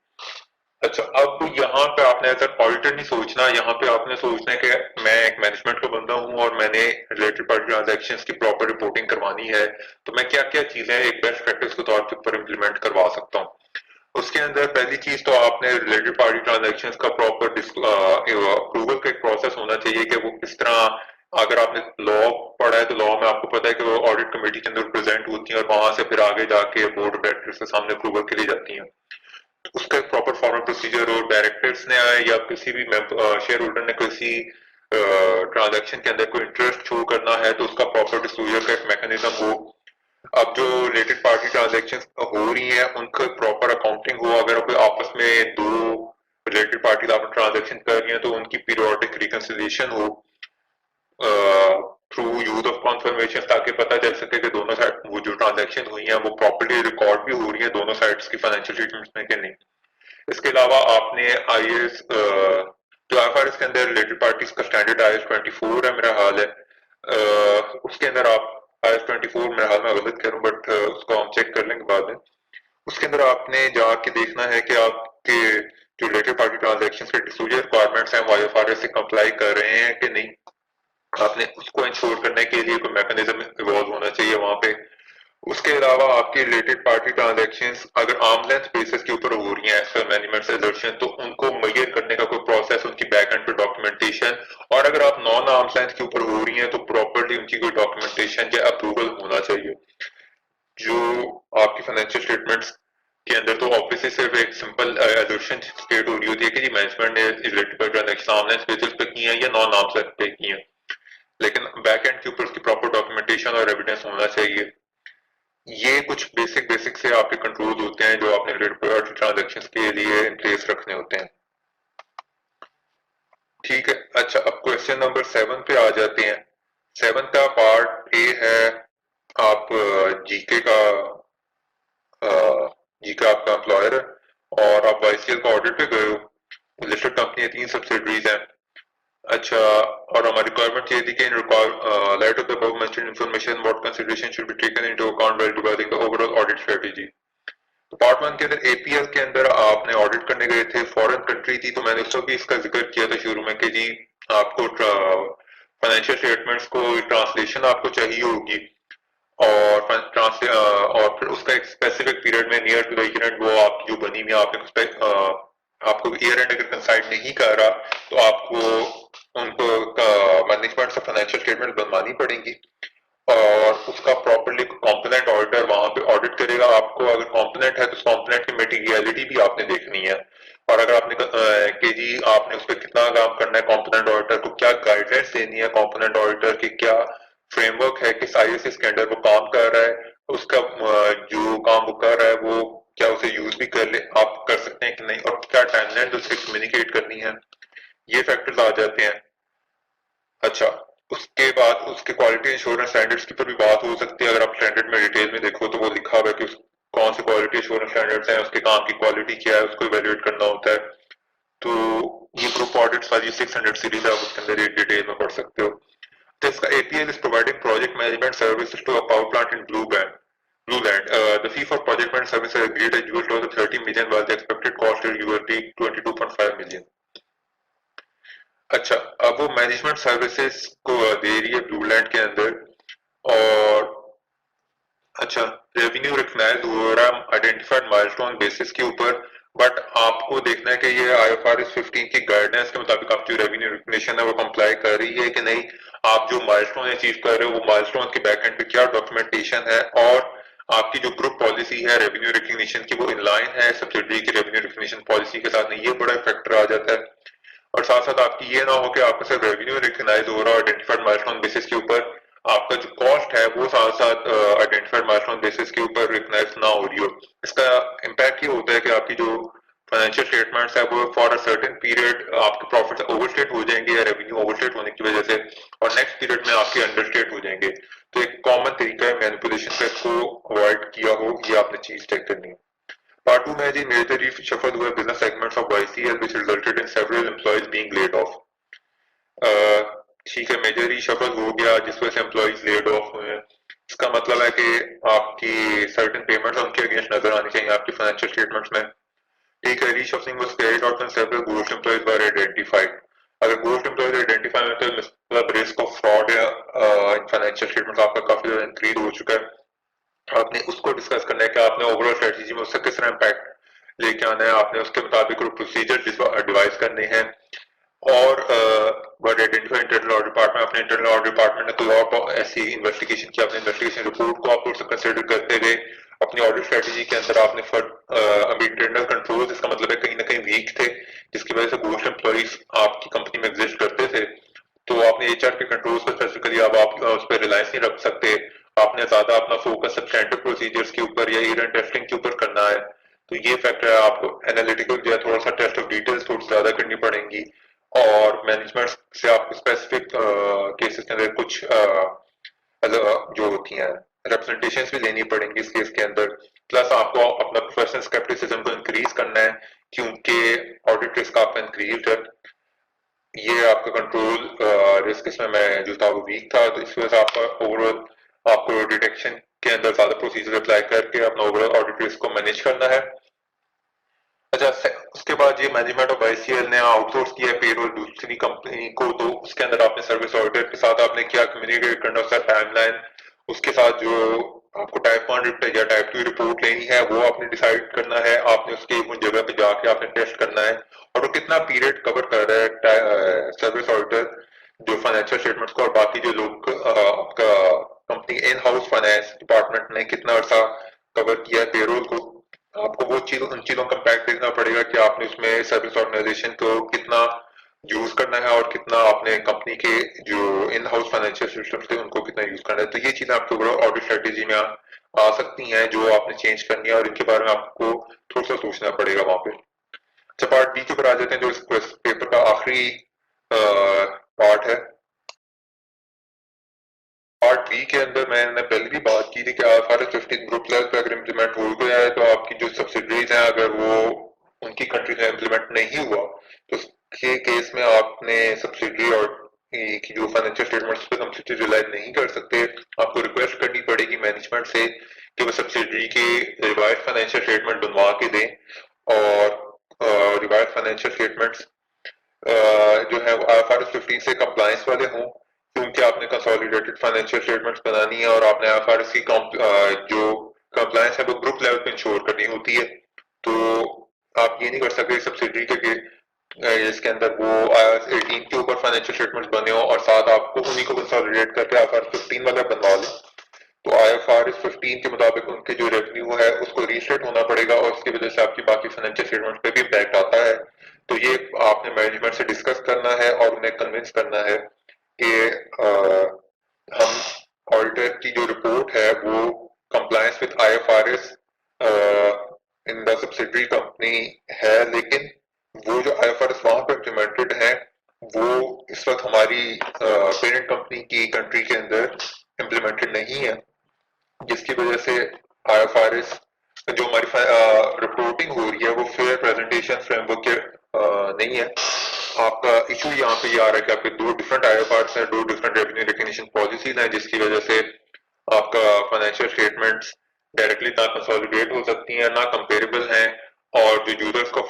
अच्छा, अब यहाँ पे आपने एज ऑडिटर नहीं सोचना, यहाँ पे आपने सोचना है कि मैं एक मैनेजमेंट का बंदा हूँ और मैंने रिलेटेड पार्टी ट्रांजैक्शंस की प्रॉपर रिपोर्टिंग करवानी है, तो मैं क्या क्या चीजें एक बेस्ट प्रैक्टिस के तौर के ऊपर इम्प्लीमेंट करवा सकता हूँ। उसके अंदर पहली चीज तो आपने रिलेटेड पार्टी ट्रांजैक्शंस का प्रॉपर अप्रूवल का एक प्रोसेस होना चाहिए कि वो किस तरह, अगर आपने लॉ पढ़ा है तो लॉ में आपको पता है कि वो ऑडिट कमेटी के अंदर प्रेजेंट होती है और वहां से फिर आगे जाके बोर्ड ऑफ डायरेक्टर्स के सामने अप्रूवल के लिए जाती हैं। उसका एक प्रॉपर फॉर्मल प्रोसीजर हो, डायरेक्टर्स ने आए या किसी भी शेयर होल्डर ने किसी ट्रांजैक्शन के अंदर कोई इंटरेस्ट शो करना है तो उसका प्रॉपर डिस्क्लोजर का एक मैकेनिज्म हो। अब जो रिलेटेड पार्टी ट्रांजैक्शन हो रही हैं उनका प्रॉपर अकाउंटिंग हो, अगर कोई आपस में दो रिलेटेड पार्टी आपस ट्रांजैक्शन कर रही हैं तो उनकी पीरियोडिक रिकंसिलिएशन हो थ्रू यूज ऑफ कॉन्फर्मेशन, ताकि पता चल सके कि दोनों साइड वो जो ट्रांजैक्शन हुई हैं वो प्रॉपर्ली रिकॉर्ड भी हो रही है दोनों साइड्स की फाइनेंशियल स्टेटमेंट्स में कि नहीं। इसके अलावा आपने IAS जो IFRS के अंदर रिलेटेड पार्टीज का स्टैंडर्ड IAS 24 है मेरा हाल है, उसके अंदर आप IAS 24 मेरा हाल में गलत करूं बट उसको हम चेक कर लेंगे बाद में। उसके अंदर आपने जाके देखना है कि आपके जो रिलेटेड पार्टी ट्रांजैक्शंस के डिस्क्लोजर रिक्वायरमेंट्स हैं वो IFRS से कंप्लाई कर रहे हैं कि नहीं। आपने उसको इंश्योर करने के लिए कोई मैकेनिज्म इवॉल्व होना चाहिए वहां पे। उसके अलावा आपकी रिलेटेड पार्टी ट्रांजैक्शंस अगर आर्म लेंथ बेसिस के ऊपर हो रही हैं एज पर मैनेजमेंट एजर्शन, तो उनको मेजर करने का कोई प्रोसेस, उनकी बैक एंड पे डॉक्यूमेंटेशन, और अगर आप नॉन आर्म लेंथ के ऊपर हो रही हैं तो प्रॉपर्ली उनकी कोई डॉक्यूमेंटेशन या अप्रूवल होना चाहिए। जो आपकी फाइनेंशियल स्टेटमेंट्स के अंदर तो ऑब्वियसली सिर्फ एक सिंपल एजर्शन स्टेट हो रही होती है कि जी मैनेजमेंट ने related transaction arm length basis पे की है या नॉन आर्म लेंथ पे की है, लेकिन बैक एंड के ऊपर उसकी प्रॉपर डॉक्यूमेंटेशन और एविडेंस होना चाहिए। ये कुछ बेसिक से आपके कंट्रोल होते हैं जो आपने रिलेटेड ट्रांजैक्शंस के लिए इन प्लेस रखने होते हैं। ठीक है, अच्छा अब क्वेश्चन नंबर 7 पे आ जाते हैं। 7 का पार्ट ए है, आप जीके का जीके आपका एम्प्लॉयर है और आप ICL का ऑडिट पे गए हो, लिस्टेड कंपनी है, 3 सब्सिडरीज हैं। अच्छा, और हमारी रिक्वायरमेंट ये थी कि in light of the above mentioned information what consideration should be taken into account while dividing the overall audit strategy. तो पार्ट 1 के अंदर APL के अंदर आपने ऑडिट करने गए थे, फॉरेन कंट्री थी, तो मैंने उसको भी इसका जिक्र किया था शुरू में कि जी आपको फाइनेंशियल स्टेटमेंट्स को ट्रांसलेशन आपको चाहिए होगी और फिर उसका एक स्पेसिफिक पीरियड में near to the year end वो आपकी जो बनी हुई है, आपको ईयर एंड अगर कंसाइड नहीं कर रहा तो आपको उनको मैनेजमेंट से फाइनेंशियल स्टेटमेंट बनवानी पड़ेंगी और उसका प्रॉपरली कॉम्पोनेंट ऑडिटर वहां पे ऑडिट करेगा आपको। अगर कॉम्पोनेंट है तो उस कॉम्पोनेंट की मटेरियलिटी भी आपने देखनी है और अगर आपने कि जी आपने उस पर कितना काम करना है, कॉम्पोनेंट ऑडिटर को क्या गाइडलाइंस देनी है, कॉम्पोनेंट ऑडिटर की क्या फ्रेमवर्क है, किस आईएसएस के अंडर वो काम कर रहा है, उसका जो काम वो कर रहा है वो क्या उसे यूज भी कर ले आप कर सकते हैं कि नहीं, और क्या टाइमलाइन उससे कम्युनिकेट करनी है, ये फैक्टर्स आ जाते हैं। अच्छा, उसके बाद उसके क्वालिटी इंश्योरेंस स्टैंडर्ड्स की पर भी बात हो सकती है। अगर आप स्टैंडर्ड में डिटेल में देखो तो वो लिखा हुआ है कि कौन से क्वालिटी इंश्योरेंस स्टैंडर्ड्स हैं, उसके काम की क्वालिटी क्या है, उसको इवेल्युएट करना होता है। तो ये ग्रुप ऑडिट्स वाली 600 सीरीज है, आप उसके अंदर ये डिटेल में पढ़ सकते हो। तो इसका APL is providing project management services to a power plant in Blueland. The fee for project management services agreed at $30 million while the expected cost is $22.5 million. अच्छा, अब वो मैनेजमेंट सर्विसेज को दे रही है ब्लूलैंड के अंदर और अच्छा रेवेन्यू रिकग्नाइज हो रहा है आइडेंटिफाइड माइलस्टोन बेसिस के ऊपर, बट आपको देखना है कि ये IFRS 15 की गाइडेंस के मुताबिक आप जो रेवेन्यू रिकग्निशन है वो कंप्लाई कर रही है कि नहीं, आप जो माइलस्टोन अचीव कर रहे हो वो माइलस्टोन के बैक एंड पे क्या डॉक्यूमेंटेशन है और आपकी जो ग्रुप पॉलिसी है रेवेन्यू रिकग्निशन की वो इन लाइन है सब्सिडरी की रेवेन्यू रिकग्निशन पॉलिसी के साथ। नहीं, ये बड़ा फैक्टर आ जाता है। और साथ साथ आपकी ये ना हो कि आपका सिर्फ रेवेन्यू रिकग्नाइज हो रहा है आइडेंटिफाइड माइलस्टोन बेसिस के ऊपर, आपका जो कॉस्ट है वो साथ साथ आइडेंटिफाइड माइलस्टोन बेसिस के ऊपर रिकग्नाइज ना हो रही हो। इसका इम्पैक्ट ये होता है कि आपकी जो फाइनेंशियल स्टेटमेंट्स है वो फॉर अ सर्टेन पीरियड आपके प्रॉफिट ओवरस्टेट हो जाएंगे या रेवेन्यू ओवरस्टेट होने की वजह से, और नेक्स्ट पीरियड में आपके अंडरस्टेट हो जाएंगे। तो एक कॉमन तरीका है मैनिपुलेशन का, इसको अवॉइड किया हो, ये आपने चीज चेक करनी है। Part 2 में जी major reshuffle हुआ business segments of YCL which resulted in several employees being laid off. ठीक है, मेजर reshuffle हो गया जिस वजह से एम्प्लॉइज लेड ऑफ हुए हैं। इसका मतलब है कि आपकी सर्टेन पेमेंट्स उनके अगेंस्ट नजर आनी चाहिए आपकी फाइनेंशियल स्टेटमेंट्स में। ठीक है, reshuffling was carried out when several ghost employees were identified. अगर ghost employees identify होते हैं मतलब रिस्क ऑफ फ्रॉड या इन फाइनेंशियल स्टेटमेंट्स आपका काफी ज्यादा इंक्रीज हो चुका है। आपने उसको डिस्कस करना है कि आपने ओवरऑल स्ट्रेटजी में उससे किस तरह इम्पैक्ट लेके आना है, आपने उसके मुताबिक प्रोसीजर डिवाइस करने हैं। और word identify internal audit department, अपने इंटरनल ऑडिट डिपार्टमेंट ने कोई और ऐसी इन्वेस्टिगेशन की, अपने इन्वेस्टिगेशन रिपोर्ट को आप कंसिडर करते गए अपनी ऑडिट स्ट्रेटजी के अंदर आपने अभी इंटरनल कंट्रोल, इसका मतलब है कहीं ना कहीं वीक थे जिसकी वजह से घोस्ट एम्प्लॉइज आपकी कंपनी में एग्जिस्ट करते थे। तो आपने HR के कंट्रोल्स को स्पेसिफिकली अब आप उस पर रिलायंस नहीं रख सकते, आपने ज्यादा अपना फोकस सब्सटेंटिव प्रोसीजर्स के ऊपर या ईयर टेस्टिंग के ऊपर करना है। तो ये फैक्टर है, आपको एनालिटिकल जो है थोड़ा सा टेस्ट ऑफ डिटेल्स थोड़ी ज्यादा करनी पड़ेंगी और मैनेजमेंट से आपको स्पेसिफिक केसेस के अंदर कुछ जो होती हैं रिप्रेजेंटेशंस भी लेनी पड़ेंगी इस केस के अंदर। प्लस आपको अपना प्रोफेशनल स्केप्टिसिज्म को इंक्रीज करना है क्योंकि ऑडिट रिस्क आपका इंक्रीज है। ये आपका कंट्रोल रिस्क इसमें मैं जो था वो वीक था, तो इस वजह से आपका ओवरऑल आपको डिटेक्शन के अंदर ज्यादा प्रोसीजर अप्लाई करके अपना ओवरऑल ऑडिट रिस्क को मैनेज करना है। अच्छा, उसके बाद ये मैनेजमेंट ऑफ ICL ने आउटसोर्स किया है पेरोल दूसरी कंपनी को, तो उसके अंदर आपने सर्विस ऑडिटर के साथ आपने क्या कम्युनिकेट करना, उसका टाइमलाइन, उसके साथ जो आपको टाइप 1 या टाइप 2 रिपोर्ट लेनी है वो आपने डिसाइड करना है। आपने उसके उन जगह पे जाके आपने टेस्ट करना है और वो कितना पीरियड कवर कर रहा है सर्विस ऑडिटर जो फाइनेंशियल स्टेटमेंट्स को, और बाकी जो लोग आपका company in house finance department ने कितना अर्सा कवर किया है पेरोल को। आपको वो चीज उन चीजों का इम्पैक्ट देखना पड़ेगा कि आपने उसमें सर्विस ऑर्गेनाइजेशन को कितना यूज करना है और कितना आपने कंपनी के जो इन हाउस फाइनेंशियल सिस्टम थे उनको कितना यूज करना है। तो ये चीजें आपको ऑडिट स्ट्रेटेजी में आ सकती हैं जो आपने चेंज करनी है और इनके बारे में आपको थोड़ा सा सोचना पड़ेगा वहां पे। अच्छा, पार्ट बी के ऊपर आ जाते हैं जो इस पेपर का आखिरी पार्ट है। पार्ट बी के अंदर मैंने पहले भी बात की थी कि IFRS 15 ग्रुप लेवल पे अगर इम्प्लीमेंट हो गया है तो आपकी जो सब्सिडरीज हैं अगर वो उनकी कंट्री में इम्प्लीमेंट नहीं हुआ तो उसके केस में आपने सब्सिडरी और की जो फाइनेंशियल स्टेटमेंट्स पे सब्सिडरी रिलाई नहीं कर सकते। आपको रिक्वेस्ट करनी पड़ेगी मैनेजमेंट से कि वो सब्सिडरी के रिवाइज फाइनेंशियल स्टेटमेंट बनवा के दें और रिवाइज फाइनेंशियल स्टेटमेंट्स जो है वो IFRS 15 से कंप्लायंस वाले हों। क्योंकि आपने कंसोलिडेटेड फाइनेंशियल स्टेटमेंट्स बनानी है और आपने IFRS की जो कंप्लायंस है वो ग्रुप लेवल पे इंश्योर करनी होती है। तो आप ये नहीं कर सकते सब्सिडरी के इसके अंदर वो IFRS 18 के ऊपर फाइनेंशियल स्टेटमेंट्स बने हो और साथ आपको उन्हीं को कंसोलिडेट करके IFRS 15 वाला बनवा लें। तो IFRS 15 के मुताबिक उनके जो रेवेन्यू है उसको रीस्टेट होना पड़ेगा और उसकी वजह से आपकी बाकी फाइनेंशियल स्टेटमेंट पे भी इम्पैक्ट आता है। तो ये आपने मैनेजमेंट से डिस्कस करना है और उन्हें कन्विंस करना है कि हम ऑडिटर की जो रिपोर्ट है वो compliance with IFRS in the subsidiary company है, लेकिन वो जो IFRS वहां पर इम्प्लीमेंटेड है वो इस वक्त हमारी पेरेंट कंपनी की कंट्री के अंदर इम्प्लीमेंटेड नहीं है, जिसकी वजह से IFRS जो हमारी रिपोर्टिंग हो रही है वो फेयर प्रेजेंटेशन फ्रेमवर्क के नहीं है। आपका इशू यहाँ पे ये आ रहा है कि आपके दो डिफरेंट IFRS हैं, दो डिफरेंट रेवेन्यू रिकग्निशन पॉलिसीज हैं, जिसकी वजह से आपका फाइनेंशियल स्टेटमेंट्स डायरेक्टली ना कंसोलिडेट हो सकती हैं, ना कंपेरेबल हैं, और जो यूजर्स को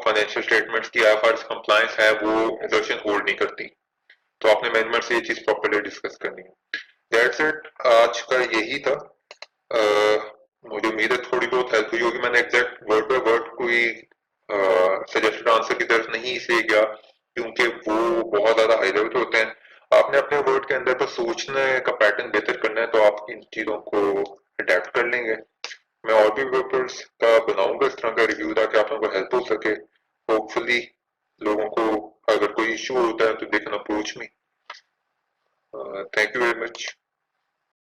फाइनेंशियल स्टेटमेंट्स की IFRS कंप्लायंस है वो इंसर्शन होल्ड नहीं करती। तो आपने मैनेजमेंट से ये चीज प्रॉपर्ली डिस्कस करनी है। दैट्स इट, आज का यही था। मुझे उम्मीद है थोड़ी बहुत हेल्प हुई होगी। मैंने एग्जैक्ट वर्ड बाय वर्ड कोई सजेस्टेड आंसर की तरफ नहीं इसलिए गया क्योंकि वो बहुत ज्यादा हाई लेवल पे होते हैं। आपने अपने वर्ड के अंदर पर सोचने का पैटर्न बेहतर करना है तो आप इन चीजों को अडेप्ट कर लेंगे। मैं और भी पेपर्स का बनाऊंगा इस तरह का रिव्यू ताकि आप लोगों को हेल्प हो सके। होपफुली लोगों को अगर कोई इशू होता है तो they can approach me. Thank you very much.